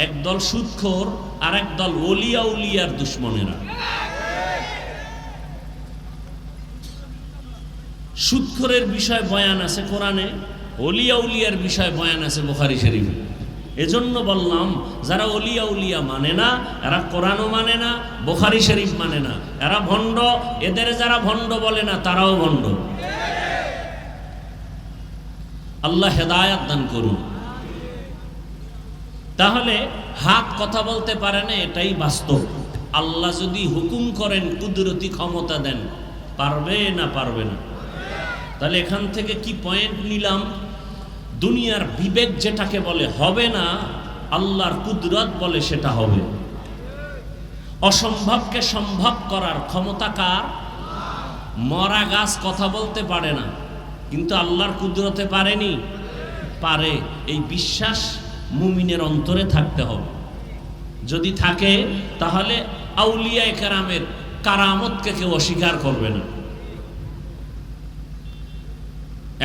এক দল সুদখোর আর এক দল ওলিয়া উলিয়ার দুশ্মনেরা। সুদখোরের বিষয় বয়ান আছে কোরআনে, ওলিয়া উলিয়ার বিষয় বয়ান আছে বুখারী শরীফে। এজন্য বললাম যারা ওলিয়া উলিয়া মানে না, এরা কোরআনও মানে না, বুখারী শরীফ মানে না, এরা ভণ্ড। এদের যারা ভণ্ড বলে না তারাও ভণ্ড। আল্লাহ হেদায়েত দান করুন। তাহলে হাত কথা বলতে পারে না, এটাই বাস্তব। আল্লাহ যদি হুকুম করেন, কুদরতি ক্ষমতা দেন, পারবে না পারবে না? তাহলে এখান থেকে কি পয়েন্ট নিলাম? দুনিয়ার বিবেক যেটাকে বলে হবে না, আল্লাহর কুদরত বলে সেটা হবে। অসম্ভবকে সম্ভব করার ক্ষমতা কার? মরা গাছ কথা বলতে পারে না, কিন্তু আল্লাহর কুদরতে পারেনি? পারে। এই বিশ্বাস মুমিনের অন্তরে থাকতে হবে। যদি থাকে তাহলে আউলিয়া কেরামের কারামতকে কেউ অস্বীকার করবে না।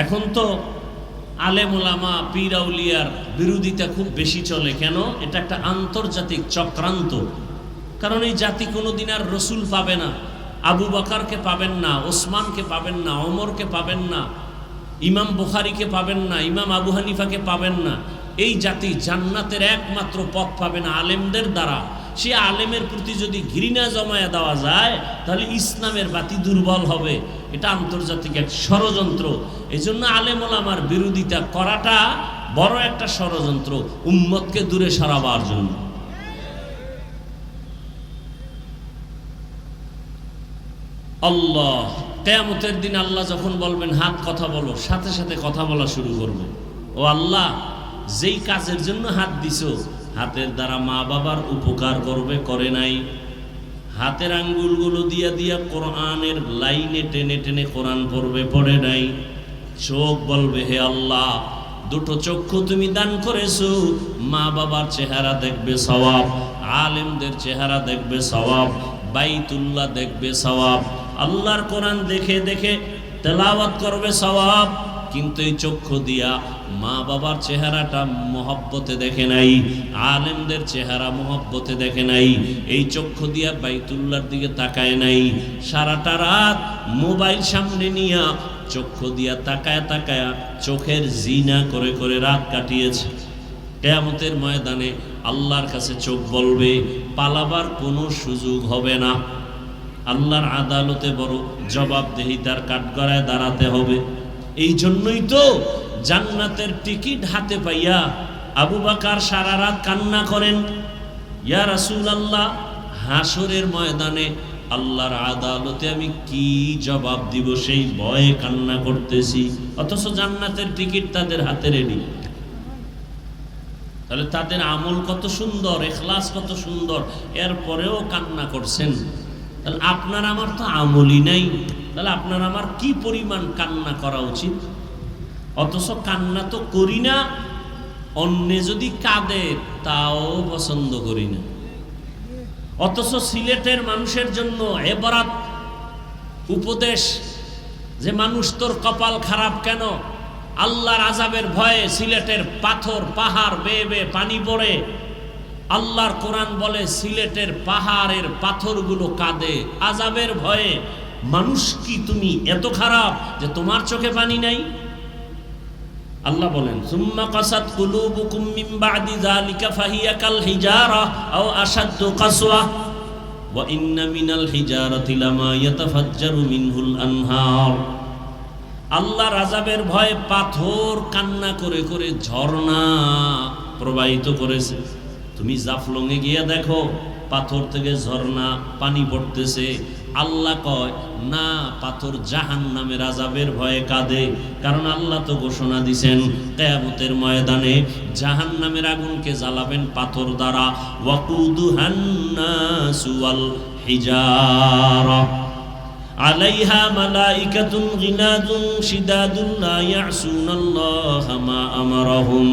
এখন তো আলেম ওলামা পীর আউলিয়ার বিরোধিতা খুব বেশি চলে। কেন? এটা একটা আন্তর্জাতিক চক্রান্ত। কারণ এই জাতি কোনোদিন আর রসুল পাবে না, আবু বকরকে পাবেন না, ওসমানকে পাবেন না, ওমরকে পাবেন না, ইমাম বুখারীকে পাবেন না, ইমাম আবু হানিফাকে পাবেন না। এই জাতি জান্নাতের একমাত্র পথ পাবে না আলেমদের দ্বারা। সে আলেমের প্রতি যদি ঘৃণা জমায়া দেওয়া যায় তাহলে ইসলামের বাতি দুর্বল হবে। এটা আন্তর্জাতিক এক ষড়যন্ত্র। এই জন্য আলেম ওলামার বিরোধিতা করাটা বড় একটা ষড়যন্ত্র, উম্মতকে দূরে সরাবার জন্য। আল্লাহ কিয়ামতের দিন আল্লাহ যখন বলবেন হাত কথা বলো, সাথে সাথে কথা বলা শুরু করবে। ও আল্লাহ, যেই কাজের জন্য হাত দিছো, হাতের দ্বারা মা বাবার উপকার করবে, করে নাই। হাতের আঙ্গুলগুলো দিয়া দিয়া কোরআনের লাইনে টেনে টেনে কোরআন পড়বে, পড়ে নাই। চোখ বলবে হে আল্লাহ, দুটো চক্ষু তুমি দান করেছো, মা বাবার চেহারা দেখবে সওয়াব, আলেমদের চেহারা দেখবে সওয়াব, বাইতুল্লাহ দেখবে সওয়াব, আল্লাহর কোরআন দেখে দেখে তেলাওয়াত করবে সওয়াব। কিন্তু এই চক্ষু দিয়া মা বাবার চেহারাটা মহব্বতে দেখে নাই, আলেমদের চেহারা মহব্বতে দেখে নাই, এই চক্ষু দিয়া বাইতুল্লাহর দিকে তাকায় নাই। সারাটা রাত মোবাইল সামনে নিয়া চক্ষু দিয়া তাকায় তাকায়া চোখের জিনা করে করে রাত কাটিয়েছে। কিয়ামতের ময়দানে আল্লাহর কাছে চোখ বলবে, পালাবার কোনো সুযোগ হবে না। আল্লাহর আদালতে বড় জবাবদেহিতার কাঠগড়ায় দাঁড়াতে হবে। এই জন্যই তো জান্নাতের টিকিট হাতে পাইয়া আবু বকর সারা রাত কান্না করেন, ইয়া রাসূলুল্লাহ, হাসরের ময়দানে আল্লাহর আদালতে আমি কি জবাব দিব সেই ভয়ে কান্না করতেছি। অথচ জান্নাতের টিকিট তাদের হাতে রেডি। তাহলে তাদের আমল কত সুন্দর, ইখলাস কত সুন্দর, এরপরেও কান্না করছেন। তাহলে আপনার আমার তো আমলই নাই, তাহলে আপনার আমার কি পরিমাণ কান্না করা উচিত। অথচ কান্না তো করি না, অন্যে যদি কাঁদে তাও পছন্দ করি না। অথচ সিলেটের মানুষের জন্য এবারাত উপদেশ যে মানুষ তোর কপাল খারাপ কেন, আল্লাহর আযাবের ভয়ে সিলেটের পাথর পাহাড় বেয়ে বেয়ে পানি পড়ে। আল্লাহর কোরআন বলে সিলেটের পাহাড়ের পাথরগুলো কাঁদে আযাবের ভয়ে। মানুষ কি তুমি এত খারাপ যে তোমার চোখে পানি নাই? আল্লাহ বলেন, সুম্মা কাসাত কুলুবুকুম মিন বাদি যালিকা ফাহিয়া কাল হিজারা আও আশাদ্দু কাসওয়া ওয়া ইন্না মিনাল হিজারাতি লামা ইয়াতাফাজ্জারু মিনহুল আনহার। আল্লাহর আযাবের ভয়ে পাথর কান্না করে করে ঝর্ণা প্রবাহিত করেছে। তুমি জাফলংয়ে গিয়ে দেখো, পাথর থেকে ঝর্ণা পানি পড়তেছে। আল্লাহ কয় না, পাথর জাহান্নামের আযাবের ভয়ে কাঁদে। কারণ আল্লাহ তো ঘোষণা দিয়েছেন কিয়ামতের ময়দানে জাহান্নামের আগুনকে জ্বালাবেন পাথর দ্বারা। ওয়াকুদুহান নাসু ওয়াল হিজারা আলাইহা মালাইকাতুন গিলাযুন শিদাদুন লা ইয়াসুনাল্লাহা মা আমারাহুম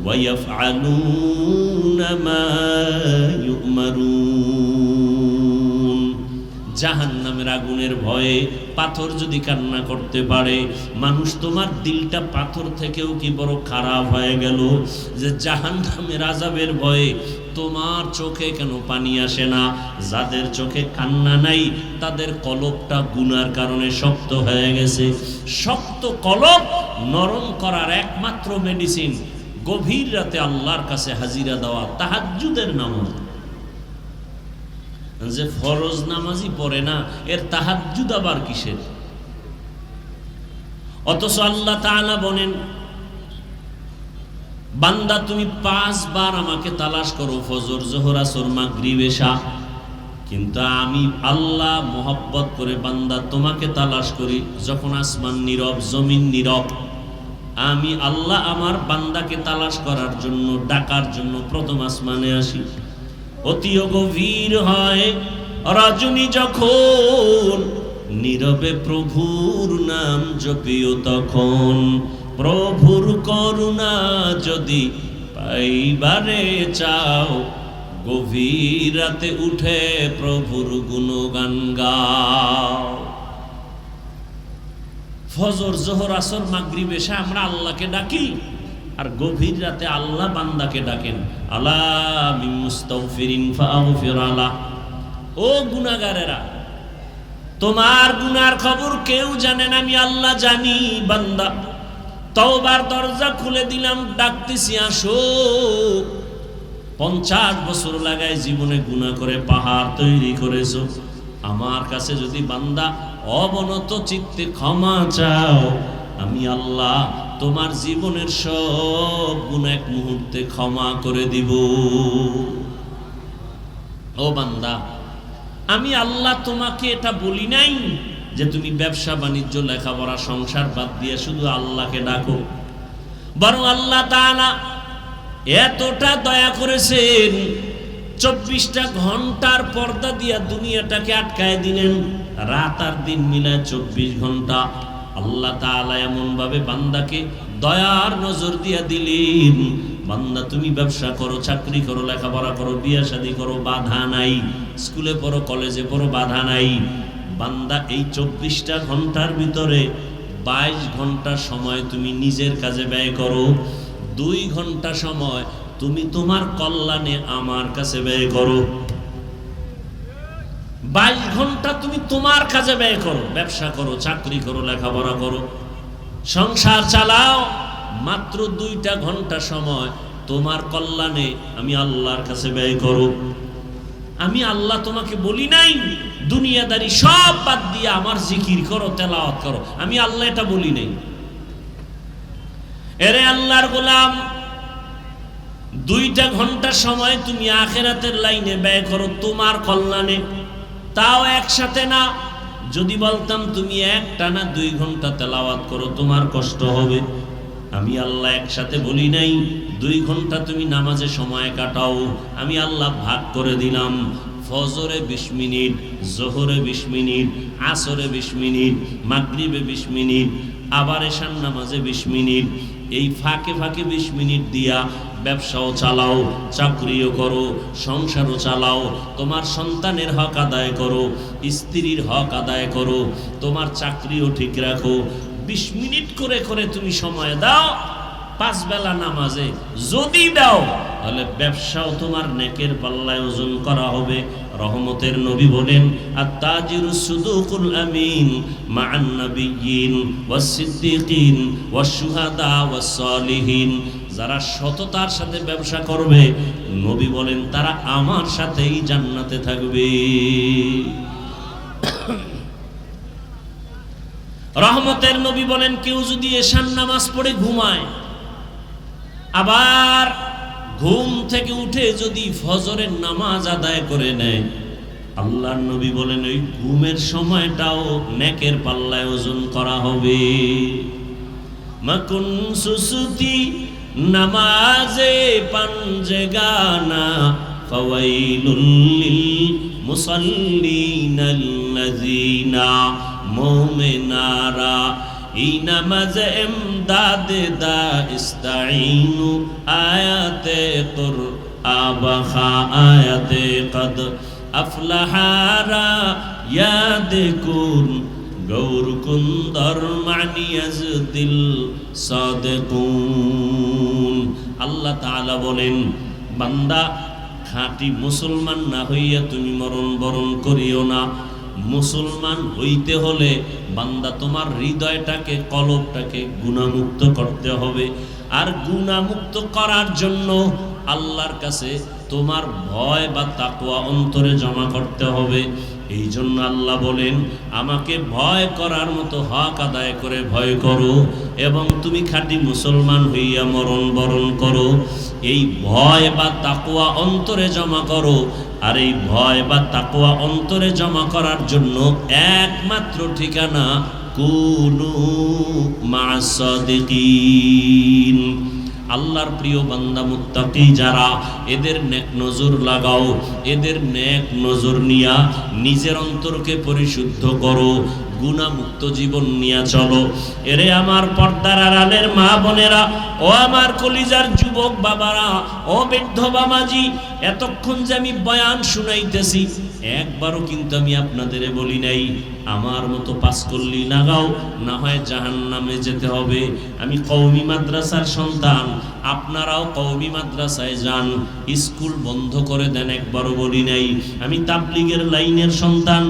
ওয়া ইয়াফআলুনা মা ইউমারুন। জাহান্নামের আগুনের ভয়ে পাথর যদি কান্না করতে পারে, মানুষ তোমার দিলটা পাথর থেকেও কি বড় খারাপ হয়ে গেল যে জাহান্নামের আযাবের ভয়ে তোমার চোখে কেন পানি আসে না? যাদের চোখে কান্না নাই তাদের কলবটা গুনার কারণে শক্ত হয়ে গেছে। শক্ত কলব নরম করার একমাত্র মেডিসিন গভীর রাতে আল্লাহর কাছে হাজিরা দেওয়া, তাহাজ্জুদের নামাজ। যে ফরজ নামাজই পড়ে না, এর তাহাজ্জুদ আবার কিসের? অথচ আল্লাহ তাআলা বলেন, বান্দা তুমি 5 বার আমাকে তালাশ করো, ফজর, যোহর, আসর, মাগরিব, এশা। কিন্তু আমি আল্লাহ মোহাব্বত করে বান্দা তোমাকে তালাশ করি যখন আসমান নীরব, জমিন নীরব। আমি আল্লাহ আমার বান্দাকে তালাশ করার জন্য, ডাকার জন্য প্রথম আসমানে আসি। অতিও গভীর হয় রজনী যখন, নীরবে প্রভুর নাম জপিও তখন। প্রভুর করুণা যদি পাইবারে চাও, গভীর রাতে উঠে প্রভুর গুণগান গাও। ফজর, যোহর, আসর, মাগরিব, এশা আমরা আল্লাহকে ডাকি, আর গভীর রাতে আল্লাহ বান্দাকে ডাকেন। আলা মিন মুস্তাগফিরিন ফাগফির আলা। ও গুনাহগারেরা, তোমার গুনার খবর কেউ জানে না, আমি আল্লাহ জানি। বান্দা, তওবার দরজা খুলে দিলাম, ডাকতেছি আসো। 50 বছর লাগায় জীবনে গুনাহ করে পাহাড় তৈরি করেছো। আমার কাছে যদি বান্দা অবনত চিত্তে ক্ষমা চাও, আমি আল্লাহ তোমার জীবনের সব গুনাহ এক মুহূর্তে ক্ষমা করে দিব। ও বান্দা, আমি আল্লাহ তোমাকে এটা বলি নাই যে তুমি ব্যবসা বাণিজ্য, লেখাপড়া, সংসার বাদ দিয়ে শুধু আল্লাহকে ডাকো। বরং আল্লাহ তাআলা এতটা দয়া করেছেন, 24টা ঘন্টার পর্দা দিয়া দুনিয়াটাকে আটকায় দিলেন। রাত আর দিন মিলায় 24 ঘন্টা আল্লাহ তাআলা এমন ভাবে বান্দাকে দয়ার নজর দিয়া দিলেন। বান্দা তুমি ব্যবসা করো, চাকরি করো, লেখাপড়া করো, বিয়ে শাদী করো, বাধা নাই। স্কুলে পড়ো, কলেজে পড়ো, বাধা নাই। বান্দা এই 24টা ঘন্টার ভিতরে 22 ঘন্টা সময় তুমি নিজের কাজে ব্যয় করো, 2 ঘন্টা সময় তুমি তোমার কল্যাণে আমার কাছে ব্যয় করো। 22 ঘন্টা তুমি তোমার কাজে ব্যয় করো, ব্যবসা করো, চাকরি করো, লেখাপড়া করো, সংসার চালাও। মাত্র 2টা ঘন্টা সময় তোমার কল্যাণে আমি আল্লাহর কাছে ব্যয় করো। আমি আল্লাহ তোমাকে বলি নাই দুনিয়াদারি সব বাদ দিয়ে আমার জিকির করো, তেলাওয়াত করো, আমি আল্লাহ এটা বলি নাই। এরে আল্লাহর গোলাম, 2টা ঘন্টা সময় তুমি আখিরাতের লাইনে ব্যয় করো তোমার কল্যাণে, তাও একসাথে না। যদি বলতাম তুমি একটানা 2 ঘন্টা তেলাওয়াত করো, তোমার কষ্ট হবে। আমি আল্লাহ একসাথে বলি নাই 2 ঘন্টা তুমি নামাজে সময় কাটাও, আমি আল্লাহ ভাগ করে দিলাম। ফজরে 20 মিনিট, জোহরে 20 মিনিট, আসরে 20 মিনিট, মাগরিবে 20 মিনিট, আবার এশার নামাজে 20 মিনিট। এই ফাঁকে ফাঁকে 20 মিনিট দিয়া ব্যবসাও চালাও, চাকরিও করো, সংসারও চালাও, তোমার সন্তানের হক আদায় করো, স্ত্রীর হক আদায় করো, তোমার চাকরিও ঠিক রাখো। 20 মিনিট করে করে তুমি সময় দাও 5 বেলা নামাজে। যদি দাও তাহলে ব্যবসাও তোমার নেকের পাল্লায় ওজন করা হবে। রহমতের নবী বলেন, আত-তাজিরুস সুদুকুল আমিন মা'আন নাবিয়্যিন ওয়াস সিদ্দিকিন ওয়াস শুহাদা ওয়াস সালিহিন। যারা সততার সাথে ব্যবসা করবে, নবী বলেন তারা আমার সাথেই জান্নাতে থাকবে। রহমতের নবী বলেন, কেউ যদি এশার নামাজ পড়ে ঘুমায়, আবার ঘুম থেকে উঠে যদি ফজরের নামাজ আদায় করে নেয়, আল্লাহর নবী বলেন ওই ঘুমের সময়টাও নেকের পাল্লায় ওজন করা হবে। মাকুন সুসুতি নামাজে পাঞ্জেগানা ফাওয়াইলুল লিল মুসাল্লিনাল্লাযিনা মুমিনারা এই নামাজ এমদাদে দা ইস্তাইনু আয়াতে কুর আবাখা আয়াতে কদ আফলাহারা ইয়াদকুন গৌর কুন্দর মানিয়াজ দিল সাদেকুন। আল্লাহ তাআলা বলেন, বান্দা খাঁটি মুসলমান না হইয়া তুমি মরণ বরণ করিও না। মুসলমান হইতে হলে বান্দা তোমার হৃদয়টাকে, কলবটাকে গুনাহমুক্ত করতে হবে। আর গুনাহমুক্ত করার জন্য আল্লাহর কাছে তোমার ভয় বা তাকওয়া অন্তরে জমা করতে হবে। এই জন্য আল্লাহ বলেন, আমাকে ভয় করার মতো হক আদায় করে ভয় করো এবং তুমি খাঁটি মুসলমান হইয়া মরণ বরণ করো। এই ভয় বা তাকওয়া অন্তরে জমা করো। আর এই ভয় বা তাকওয়া অন্তরে জমা করার জন্য একমাত্র ঠিকানা কুনু মা'আস সাদিকিন। আল্লাহর প্রিয় বান্দা মুত্তাকি যারা, এদের নেক নজর লাগাও, এদের নেক নজর নিয়া নিজের অন্তরকে পরিশুদ্ধ করো, গুনাহমুক্ত জীবন নিয়ে চলো। এরে আমার পর্দার আড়ালের মা বোনেরা, ও আমার কলিজার যুবক বাবারা, ও বৃদ্ধ বাবাজি, এতক্ষণ যে আমি বয়ান শুনাইতেছি, একবারও কিন্তু আমি আপনাদের বলি নাই আমার মতো পাঁচকল্লি লাগাও, না হয় জাহান্নামে যেতে হবে। আমি কওমি মাদ্রাসার সন্তান, আপনারাও কওমি মাদ্রাসায় যান, স্কুল বন্ধ করে দেন, একবারও বলি নাই। আমি তাবলীগের লাইনের সন্তান,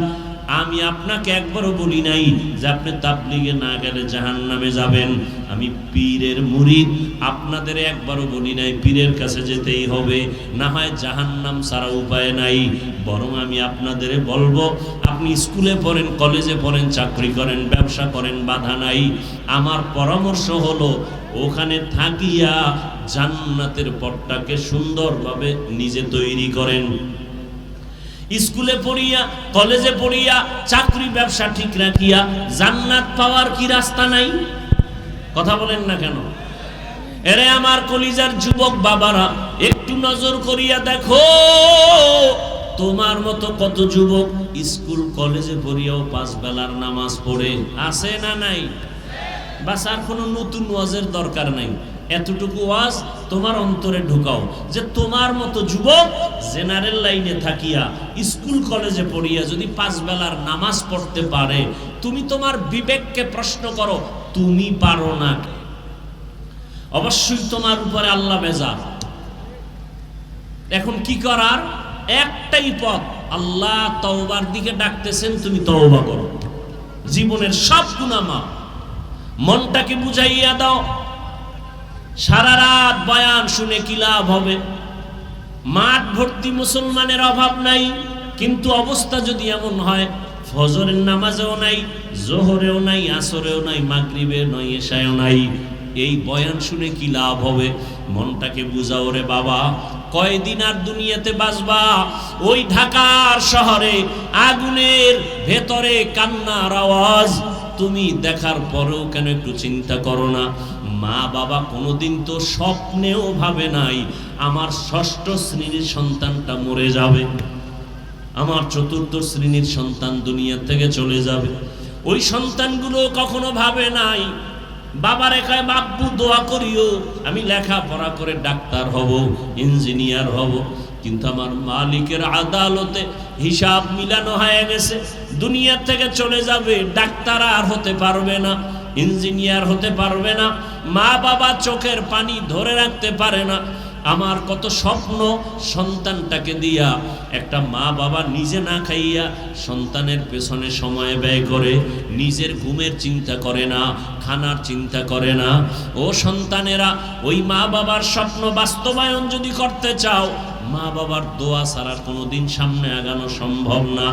আমি আপনাকে একবারও বলি নাই যে আপনি তাবলীগে না গেলে জাহান্নামে যাবেন। আমি পীরের মুরিদ, আপনাদের একবারও বলি নাই পীরের কাছে যেতেই হবে, না হয় জাহান্নাম ছাড়া উপায় নাই। বরং আমি আপনাদের বলবো, আপনি স্কুলে পড়েন, কলেজে পড়েন, চাকরি করেন, ব্যবসা করেন, বাধা নাই। আমার পরামর্শ হলো ওখানে থাকিয়া জান্নাতের পথটাকে সুন্দরভাবে নিজে তৈরি করেন। স্কুলে পড়িয়া, কলেজে পড়িয়া, চাকরি ব্যবসা ঠিক রাখিয়া জান্নাত পাওয়ার কি রাস্তা নাই? কথা বলেন না কেন? এরে আমার কলিজার যুবক বাবারা, একটু নজর করিয়া দেখো, তোমার মতো কত যুবক স্কুল কলেজে পড়িয়াও 5 বেলার নামাজ পড়ে আছে না নাই? বাস আর কোনো নতুন ওয়াজের দরকার নাই। এতটুকু ওয়াজ তোমার অন্তরে ঢুকাও যে তোমার মতো যুবক জেনারেল লাইনে থাকিয়া স্কুল কলেজে পড়িয়া যদি 5 বেলার নামাজ পড়তে পারে, তুমি তোমার বিবেককে প্রশ্ন করো, তুমি পারো না? অবশ্যই তোমার উপরে আল্লাহ বেজার। এখন কি করার? একটাই পথ, আল্লাহ তওবার দিকে ডাকতেছেন, তুমি তওবা করো, জীবনের সব গুনাহ মাফ। মনটাকে বুঝাইয়া দাও, সারা রাত বয়ান শুনে কি লাভ হবে? মাঠ ভর্তি মুসলমানের অভাব নাই, কিন্তু অবস্থা যদি এমন হয় ফজরের নামাজেও নাই, জোহরেও নাই, আসরেও নাই, মাগরিবেও নাই, এশায়ও নাই, এই বয়ান শুনে কি লাভ হবে? মনটাকে বুঝাও রে বাবা, কয়দিন আর দুনিয়াতে বাঁচবা? ওই ঢাকার শহরে আগুনের ভেতরে কান্নার আওয়াজ তুমি দেখার পরেও কেন একটু চিন্তা করো না? মা বাবা কোনোদিন তো স্বপ্নেও ভাবে নাই আমার ষষ্ঠ শ্রেণীর সন্তানটা মরে যাবে, আমার চতুর্থ শ্রেণীর সন্তান দুনিয়া থেকে চলে যাবে। ওই সন্তানগুলো কখনো ভাবে নাই বাবার একাই বাব্বু দোয়া করিও আমি লেখাপড়া করে ডাক্তার হব, ইঞ্জিনিয়ার হব। কিন্তু আমার মালিকের আদালতে হিসাব মিলানো হয়ে গেছে, দুনিয়া থেকে চলে যাবে, ডাক্তার আর হতে পারবে না, ইঞ্জিনিয়ার হতে পারবে না, মা বাবা চোখের পানি ধরে রাখতে পারে না। আমার কত স্বপ্ন সন্তানটাকে দিয়া, একটা মা বাবা নিজে না খাইয়া সন্তানের পেছনে সময় ব্যয় করে, নিজের ঘুমের চিন্তা করে না, খানার চিন্তা করে না। ও সন্তানেরা, ওই মা বাবার স্বপ্ন বাস্তবায়ন যদি করতে চাও, মা বাবার দোয়া ছাড়া কোনোদিন সামনে আগানো সম্ভব না।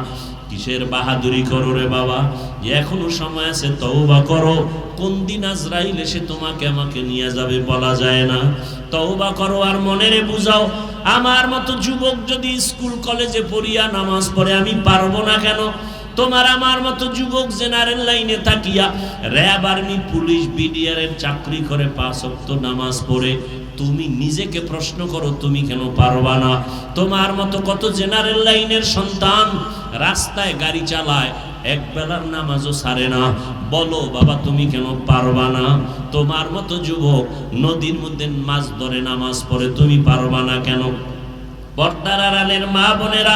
কিসের বাহাদুরি করো রে বাবা? এখনো সময় আছে, তওবা করো। কোন দিন আজরাইল এসে তোমাকে আমাকে নিয়ে যাবে বলা যায় না। তওবা করো আর মনেরে বুঝাও, আমার মতো যুবক যদি স্কুল কলেজে পড়িয়া নামাজ পড়ে আমি পারবো না কেন? তোমার আমার মতো যুবক জেনারেল লাইনে থাকিয়া র্যাব, আর্মি, পুলিশ, বিডিআরের চাকরি করে 5 ওয়াক্ত নামাজ পড়ে তুমি নিজেকে প্রশ্ন করো, তুমি কেন পারবা না? তোমার মতো কত জেনারেল লাইনের সন্তান রাস্তায় গাড়ি চালায়, এক বেলার নামাজও ছাড়ে না, বলো বাবা তুমি কেন পারবা না? তোমার মতো যুবক নদীর মধ্যে মাছ ধরে নামাজ পড়ে, তুমি পারবা না কেন? পর্দার আড়ালের মা বোনেরা,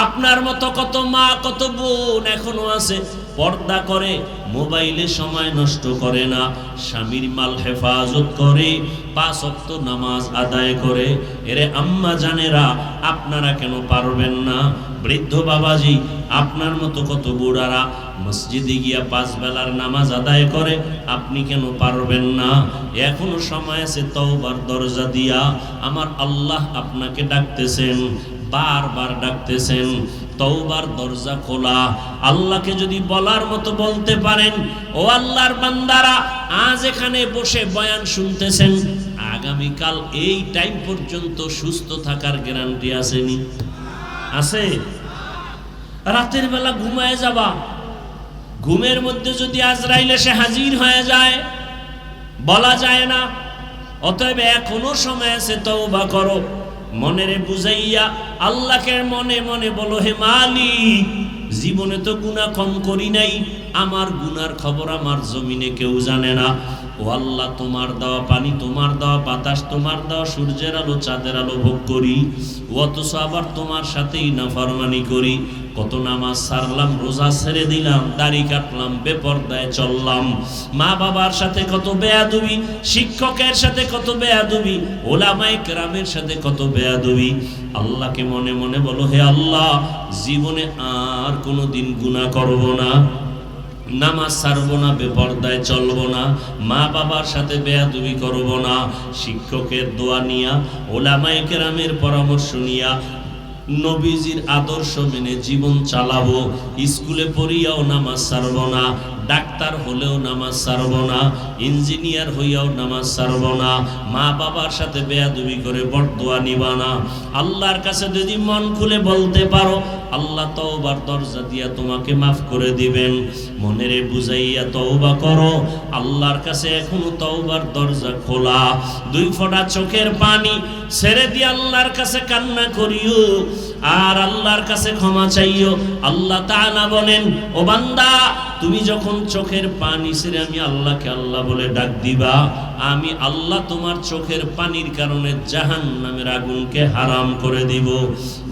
আপনার মতো কত মা কত বোন এখনো আছে পর্দা করে, মোবাইলে সময় নষ্ট করে না, স্বামীর মাল হেফাজত করে, 5 ওয়াক্ত নামাজ আদায় করে। এরে আম্মা জানেরা, আপনারা কেন পারবেন না? বৃদ্ধ বাবাজি, আপনার মতো কত বুড়ারা মসজিদে গিয়া 5 বেলার নামাজ আদায় করে, আপনি কেন পারবেন না? এখনো সময় আছে, তওবার দরজা দিয়া আমার আল্লাহ আপনাকে ডাকতেছেন, বারবার ডাকতেছেন। তওবার দরজা খোলা। আল্লাহকে যদি বলার মতো বলতে পারেন, ও আল্লাহর বান্দারা, আজ এখানে বসে বয়ান শুনতেছেন, আগামীকাল এই টাইম পর্যন্ত সুস্থ থাকার গ্যারান্টি আসেনি? আছে? রাতের বেলা ঘুমায় যাবা, ঘুমের মধ্যে যদি আজরাইল এসে হাজির হয়ে যায় বলা যায় না। অতএব এখনো সময় আছে, তওবা করো। মনেরে বুঝাইয়া আল্লাহকে মনে মনে বলো, হে মালিক, জীবনে তো গুনাহ কম করি নাই, আমার গুনার খবর আমার জমিনে কেউ জানে না। ও আল্লাহ, তোমার দেওয়া পানি, তোমার দেওয়া বাতাস, তোমার দেওয়া সূর্যের আলো, চাঁদের আলো ভোগ করি, অথচ আবার তোমার সাথেই নাফরমানি করি। কত নামাজ ছাড়লাম, রোজা ছেড়ে দিলাম, দাড়ি কাটলাম, বেপরদায় চললাম, মা বাবার সাথে কত বেয়াদবি, শিক্ষকের সাথে কত বেয়াদবি, ওলামায়ে কেরামের সাথে কত বেয়াদবি। আল্লাহকে মনে মনে বলো, হে আল্লাহ, জীবনে আর কোনোদিন গুনাহ করব না, নামাজ ছাড়বো না, বেপরদায় চলবো না, মা বাবার সাথে বেয়াদবি করব না, শিক্ষকের দোয়া নিয়া, ওলামায়ে কেরামের পরামর্শ নিয়া, নবীজির আদর্শ মেনে জীবন চালাবো। স্কুলে পড়িয়াও নামাজ ছাড়ব না, ডাক্তার হলেও নামাজ ছাড়ব না, ইঞ্জিনিয়ার হইয়াও নামাজ ছাড়ব না, মা বাবার সাথে বেয়াদবি করে বরদোয়া নিবা না। আল্লাহর কাছে যদি মন খুলে বলতে পারো, আল্লাহ তওবার দরজা দিয়া তোমাকে মাফ করে দিবেন। মনেরে বুঝাইয়া তওবা করো, আল্লাহর কাছে এখনো তওবার দরজা খোলা। 2 ফোঁটা চোখের পানি ছেড়ে দিয়ে আল্লাহর কাছে কান্না করিও আর আল্লাহর কাছে ক্ষমা চাইও। আল্লাহ তাআলা বলেন, ও বান্দা, তুমি যখন চোখের পানি ছেড়ে আমি আল্লাহকে আল্লাহ বলে ডাক দিবা, আমি আল্লাহ তোমার চোখের পানির কারণে জাহান্নামের আগুনকে হারাম করে দিব।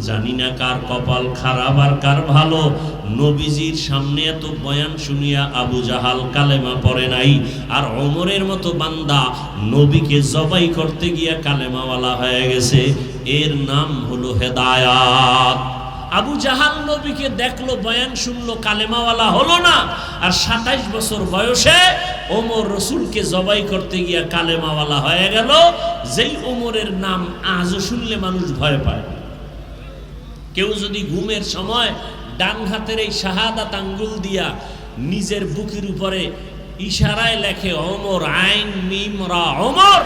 জানি না কার কপাল খারাপ আর কার ভালো। নবীজির সামনে এত বয়ান শুনিয়া আবু জাহাল কালেমা পড়ে নাই, আর ওমরের মতো বান্দা নবীকে জবাই করতে গিয়া কালেমাওয়ালা হয়ে গেছে। এর নাম হলো হেদায়াত। আবু জাহাল নবীকে দেখলো, বয়ান শুনলো, কালেমাওয়ালা হলো না। আর 27 বছর বয়সে ওমর রসুলকে জবাই করতে গিয়া কালেমাওয়ালা হয়ে গেল। যেই ওমরের নাম আজও শুনলে মানুষ ভয় পায়। কেউ যদি ঘুমের সময় ডান হাতের এই শাহাদাত আঙ্গুল দিয়া নিজের বুকের উপরে ইশারায় লেখে ওমর, আইন মিম রা ওমর,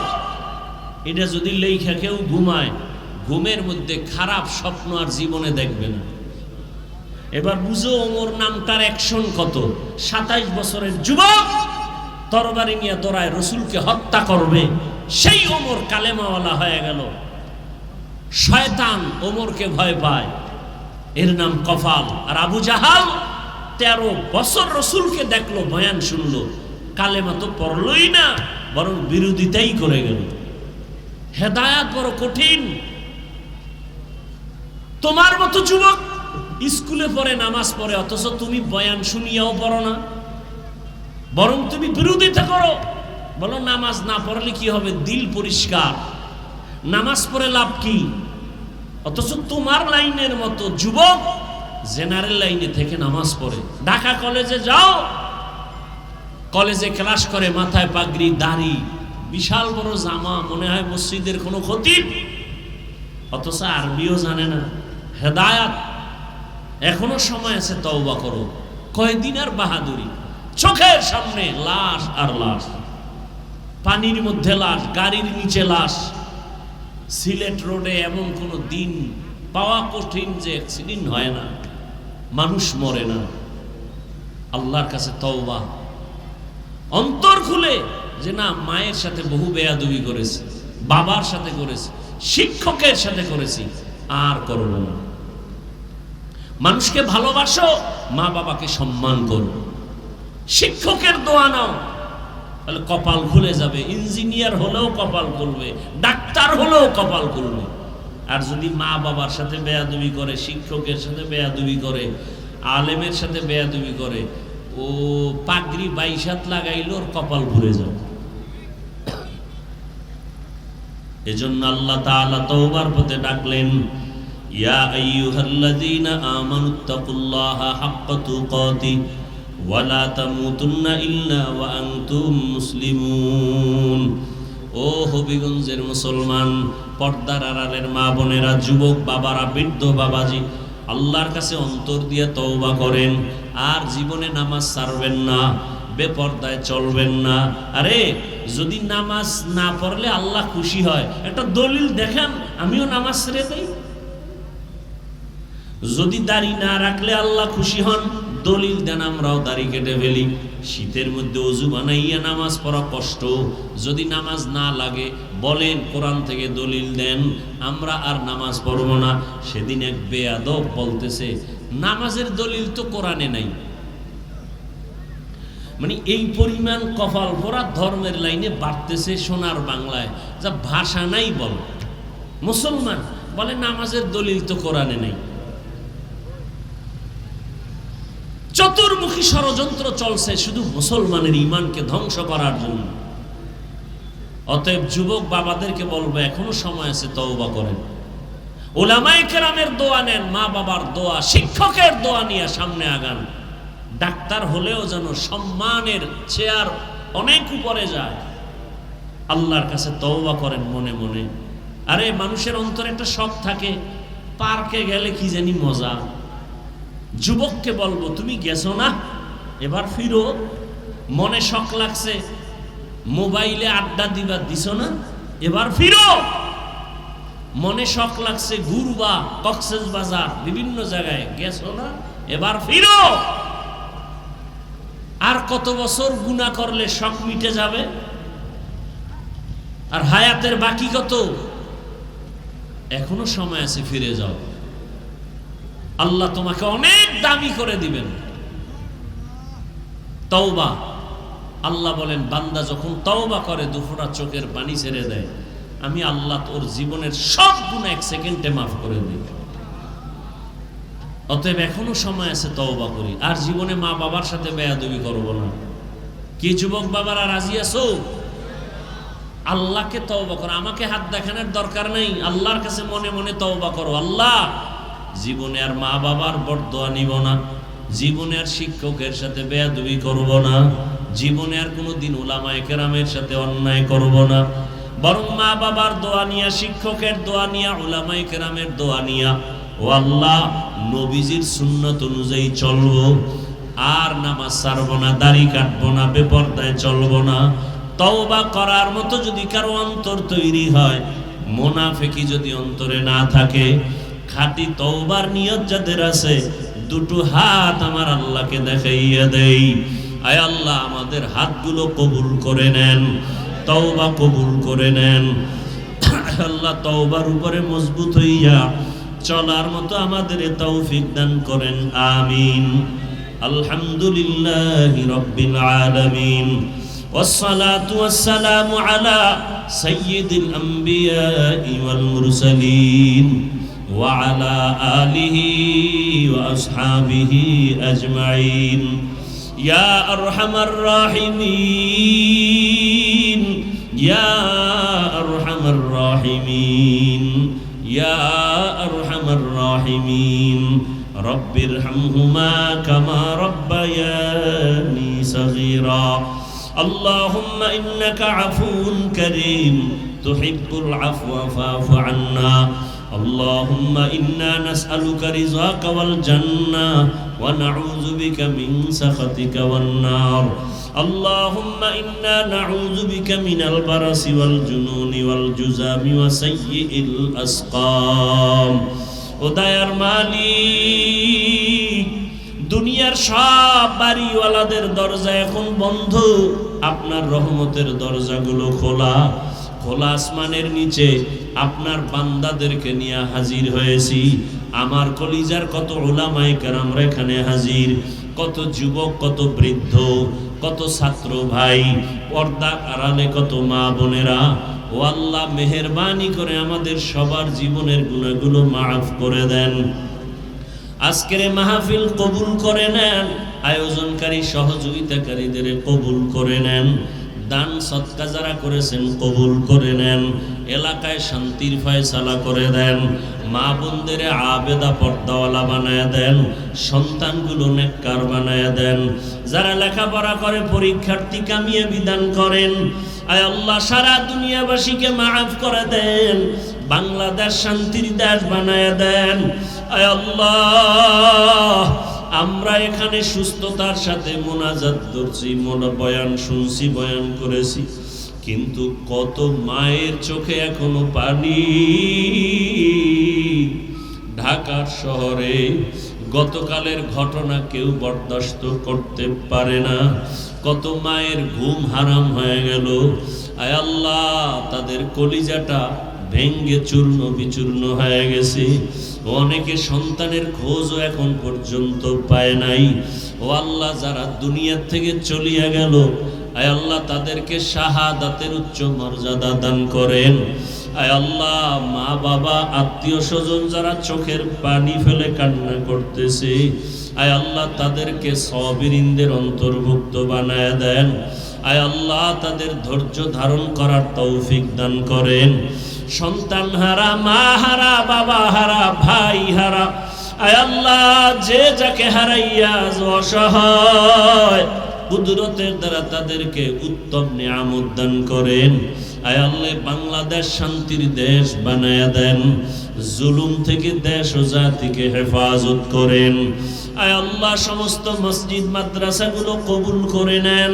এটা যদি লেখা কেউ ঘুমায়, ঘুমের মধ্যে খারাপ স্বপ্ন আর জীবনে দেখবে না। এবার বুঝো ওমর নামটার অ্যাকশন কত। 27 বছরের যুবক তরবারি নিয়ে দৌড়ায়, রসুলকে হত্যা করবে। সেই ওমর কালেমাওয়ালা হয়ে গেল। শয়তান ওমরকে ভয় পায়, এর নাম কফাল। আর আবু জাহাল 13 বছর রসুলকে দেখলো, বয়ান শুনলো, কালেমা তো পড়লই না, বরং বিরোধিতাই করে গেল। হেদায়াত বড় কঠিন। তোমার মতো যুবক স্কুলে পড়ে, নামাজ পড়ে, অথচ তুমি বয়ান শুনিয়াও পড়ো না, বরং তুমি বিরোধিতা করো। বলো নামাজ না পড়লে কি হবে, দিল পরিষ্কার, নামাজ পড়ে লাভ কি? অথচ তোমার লাইনের মতো যুবক জেনারেল লাইনে থেকে নামাজ পড়ে। ঢাকা কলেজে যাও, কলেজে ক্লাস করে, মাথায় পাগড়ি, দাড়ি, বিশাল বড় জামা, মনে হয় মসজিদের কোনো খতিব, অথচ আরবিও জানে না। হেদায়াত এখনো সময় আছে, তওবা করো। কয়দিন আর বাহাদুরি? চোখের সামনে লাশ আর লাশ, পানির মধ্যে লাশ, গাড়ির নিচে লাশ। সিলেট রোডে এমন কোনো দিন পাওয়া কঠিন যে অ্যাক্সিডেন্ট হয় না, মানুষ মরে না। আল্লাহর কাছে তওবা, অন্তর খুলে যে না, মায়ের সাথে বহু বেয়াদবি করেছি, বাবার সাথে করেছি, শিক্ষকের সাথে করেছি, আর করব না। মানুষকে ভালোবাসো, মা বাবাকে সম্মান করো, শিক্ষকের দোয়া নাও, তাহলে কপাল খুলে যাবে। ইঞ্জিনিয়ার হলেও কপাল খুলবে, ডাক্তার হলেও কপাল খুলবে। আর যদি মা বাবার সাথে বেয়াদবি করে, শিক্ষকের সাথে বেয়াদবি করে, আলেমের সাথে বেয়াদবি করে, ও পাগড়ি 22 হাত লাগাইল, ওর কপাল ভরে যাবে। এজন্য আল্লাহ তাআলা তওবার পথে ডাকলেন, ইয়া আইয়ুহাল্লাযীনা আমানুত্তাকুল্লাহা হাক্কা তুকাতিহি ওয়া লা তামুতুন্না ইল্লা ওয়া আনতুম মুসলিমুন। ও হবিগঞ্জের মুসলমান, পর্দার আড়ালের মা বোনেরা, যুবক বাবারা, বৃদ্ধ বাবাজি, আল্লাহর কাছে অন্তর দিয়ে তওবা করেন। আর জীবনে নামাজ ছাড়বেন না, বেপর্দায় চলবেন না। আরে যদি নামাজ না পড়লে আল্লাহ খুশি হয়, একটা দলিল দেখান, আমিও নামাজ ছেড়ে দেই। যদি দাড়ি না রাখলে আল্লাহ খুশি হন, দলিল দেন, আমরাও দাড়ি কেটে ফেলি। শীতের মধ্যে ওযু বানাইয়া নামাজ পড়া কষ্ট, যদি নামাজ না লাগে বলেন, কোরআন থেকে দলিল দেন, আমরা আর নামাজ পড়ব না। সেদিন এক বেয়াদব বলতেছে, নামাজের দলিল তো কোরআনে নাই। মানে এই পরিমাণ কপাল পোড়া ধর্মের লাইনে বাড়তেছে সোনার বাংলায়, যা ভাষা নাই বল। মুসলমান বলে নামাজের দলিল তো কোরআনে নেই। চতুর্মুখী ষড়যন্ত্র চলছে শুধু মুসলমানের ঈমানকে ধ্বংস করার জন্য। অতএব যুবক বাবাদেরকে বলবো, এখনো সময় আছে, তওবা করেন। উলামায়ে কেরামের দোয়া নেন, মা বাবার দোয়া, শিক্ষকের দোয়া নিয়ে সামনে আগান। ডাক্তার হলেও যেন সম্মানের চেয়ার অনেক উপরে যায়। আল্লাহর কাছে তওবা করেন মনে মনে। আরে মানুষের অন্তরে একটা শখ থাকে, পার্কে গেলে কি জানি মজা। যুবককে বলবো, তুমি গেছো না, এবার ফিরো। মনে শখ লাগছে, মোবাইলে আড্ডা দিবা, দিছো না, এবার ফিরো। মনে শখ লাগছে ঘুরবা, কক্সবাজার বিভিন্ন জায়গায়, গেছো না, এবার ফিরো। আর কত বছর গুনাহ করলে শখ মিটে যাবে? আর হায়াতের বাকি কত? এখনো সময় আছে, ফিরে যাও। আল্লাহ তোমাকে অনেক দামি করে দিবেন। তওবা, আল্লাহ বলেন, বান্দা যখন তওবা করে, দুফোঁটা চোখের পানি ছেড়ে দেয়, আমি আল্লাহ তোর জীবনের সব গুনাহ 1 সেকেন্ডে মাফ করে দিই। অতএব এখনো সময় আছে, তওবা করি। আর জীবনে মা বাবার সাথে বেয়াদবি করব না। কি যুবক বাবারা রাজি আছো? আল্লাহকে তওবা করো, আমাকে হাত দেখানোর দরকার নেই। আল্লাহর কাছে মনে মনে তওবা করো, আল্লাহ জীবনে আর মা বাবার বরদোয়া নিব না, জীবনে আর শিক্ষকের সাথে বেয়াদবি করব না, জীবনে আর কোনোদিন উলামায়ে কেরামের সাথে অন্যায় করব না, বরং মা বাবার দোয়া নিয়া, শিক্ষকের দোয়া নিয়া, উলামায়ে কেরামের দোয়া নিয়া ও আল্লাহ নবীজির সুন্নাত অনুযায়ী চলবো, আর নামাজ ছাড়বো না, দাড়ি কাটবো না, বেপরদায় চলবো না। তওবা করার মতো যদি কারো অন্তর তৈরি হয়, মুনাফিকি যদি অন্তরে না থাকে, খাঁটি তওবার নিয়ত যাদের আছে, দুটো হাত আমার আল্লাহকে দেখাইয়া দেই। আয় আল্লাহ আমাদের হাতগুলো কবুল করে নেন, তওবা কবুল করে নেন। আল্লাহ তওবার উপরে মজবুত হইয়া চলার মতো আমাদের তৌফিক দান করেন, আমিন। আলহামদুলিল্লাহি রাব্বিল আলামিন, والصلاة والسلام على سيد الأنبياء والمرسلين وعلى آله وأصحابه أجمعين يا أرحم الراحمين يا أرحم الراحمين يا أرحم الراحمين رب ارحمهما كما ربياني صغيرا اللهم إنك عفو كريم تحب العفو فاعف عنا اللهم إنا نسألك رضاك والجنة ونعوذ بك من سخطك والنار اللهم إنا نعوذ بك من البرص والجنون والجذام وسيء الأسقام উদয়ার মালিক, দুনিয়ার সব বাড়িওয়ালাদের দরজা এখন বন্ধ, আপনার রহমতের দরজাগুলো খোলা। খোলা আসমানের নিচে আপনার বান্দাদেরকে নিয়ে হাজির হয়েছি। আমার কলিজার কত উলামায়ে কেরামরা এখানে হাজির, কত যুবক, কত বৃদ্ধ, কত ছাত্র ভাই, পর্দার আড়ালে কত মা বোনেরা। ও আল্লাহ মেহেরবানি করে আমাদের সবার জীবনের গুনাহগুলো মাফ করে দেন। আজকের মাহফিল কবুল করে নেন, আয়োজনকারী সহযোগিতাকারীদের কবুল করে নেন, দান সদকা যারা করেছেন কবুল করে নেন, এলাকায় শান্তির ফয়সালা করে দেন, মা বোনদের আবেদা পর্দাওয়ালা বানায় দেন, সন্তানগুলো নেককার বানায় দেন, যারা লেখাপড়া করে পরীক্ষার্থী কামিয়াবি দান করেন। আয় আল্লাহ সারা দুনিয়াবাসীকে মাফ করে দেন, বাংলাদেশ শান্তির দেশ বানায় দেন। আয় আল্লাহ আমরা এখানে সুস্থতার সাথে মোনাজাত করছি, বয়ান শুনছি, বয়ান করেছি, কিন্তু কত মায়ের চোখে এখনো পানি। ঢাকার শহরে গতকালের ঘটনা কেউ বরদাস্ত করতে পারে না, কত মায়ের ঘুম হারাম হয়ে গেল। আয় আল্লাহ তাদের কলিজাটা ভেঙ্গে চূর্ণ বিচূর্ণ হয়ে গেছে, অনেকে সন্তানের খোঁজও এখন পর্যন্ত পায় নাই। ও আল্লাহ যারা দুনিয়া থেকে চলিয়া গেল, আয় আল্লাহ তাদেরকে শাহাদাতের উচ্চ মর্যাদা দান করেন। আয় আল্লাহ মা বাবা আত্মীয় স্বজন যারা চোখের পানি ফেলে কান্না করতেছে, আয় আল্লাহ তাদেরকে সাবিরিনদের অন্তর্ভুক্ত বানায় দেন। আয় আল্লাহ তাদের ধৈর্য ধারণ করার তৌফিক দান করেন। সন্তান হারা, মা হারা, বাবা হারা, ভাই হারা, আয় আল্লাহ যে যাকে হারাইয়া অসহায়, কুদরতের দ্বারা তাদেরকে উত্তম নিয়ামত দান করেন। আয় আল্লাহ বাংলাদেশ শান্তির দেশ বানায়া দেন, জুলুম থেকে দেশ ও জাতিকে হেফাজত করেন। আয় আল্লাহ সমস্ত মসজিদ মাদ্রাসাগুলো কবুল করে নেন।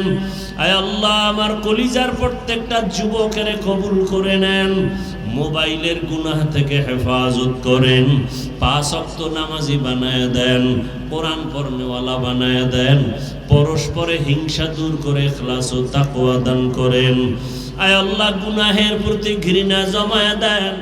আয় আল্লাহ আমার কলিজার প্রত্যেকটা যুবকের কবুল করে নেন, মোবাইলের গুনাহ থেকে হেফাজত করেন, 5 ওয়াক্ত নামাজি বানায় দেন, কোরআন পড়নেওয়ালা বানায় দেন, পরস্পরে হিংসা দূর করে ইখলাস ও তাকওয়া দান করেন। আয় আল্লাহ গুনাহের প্রতি ঘৃণা জমায় দেন।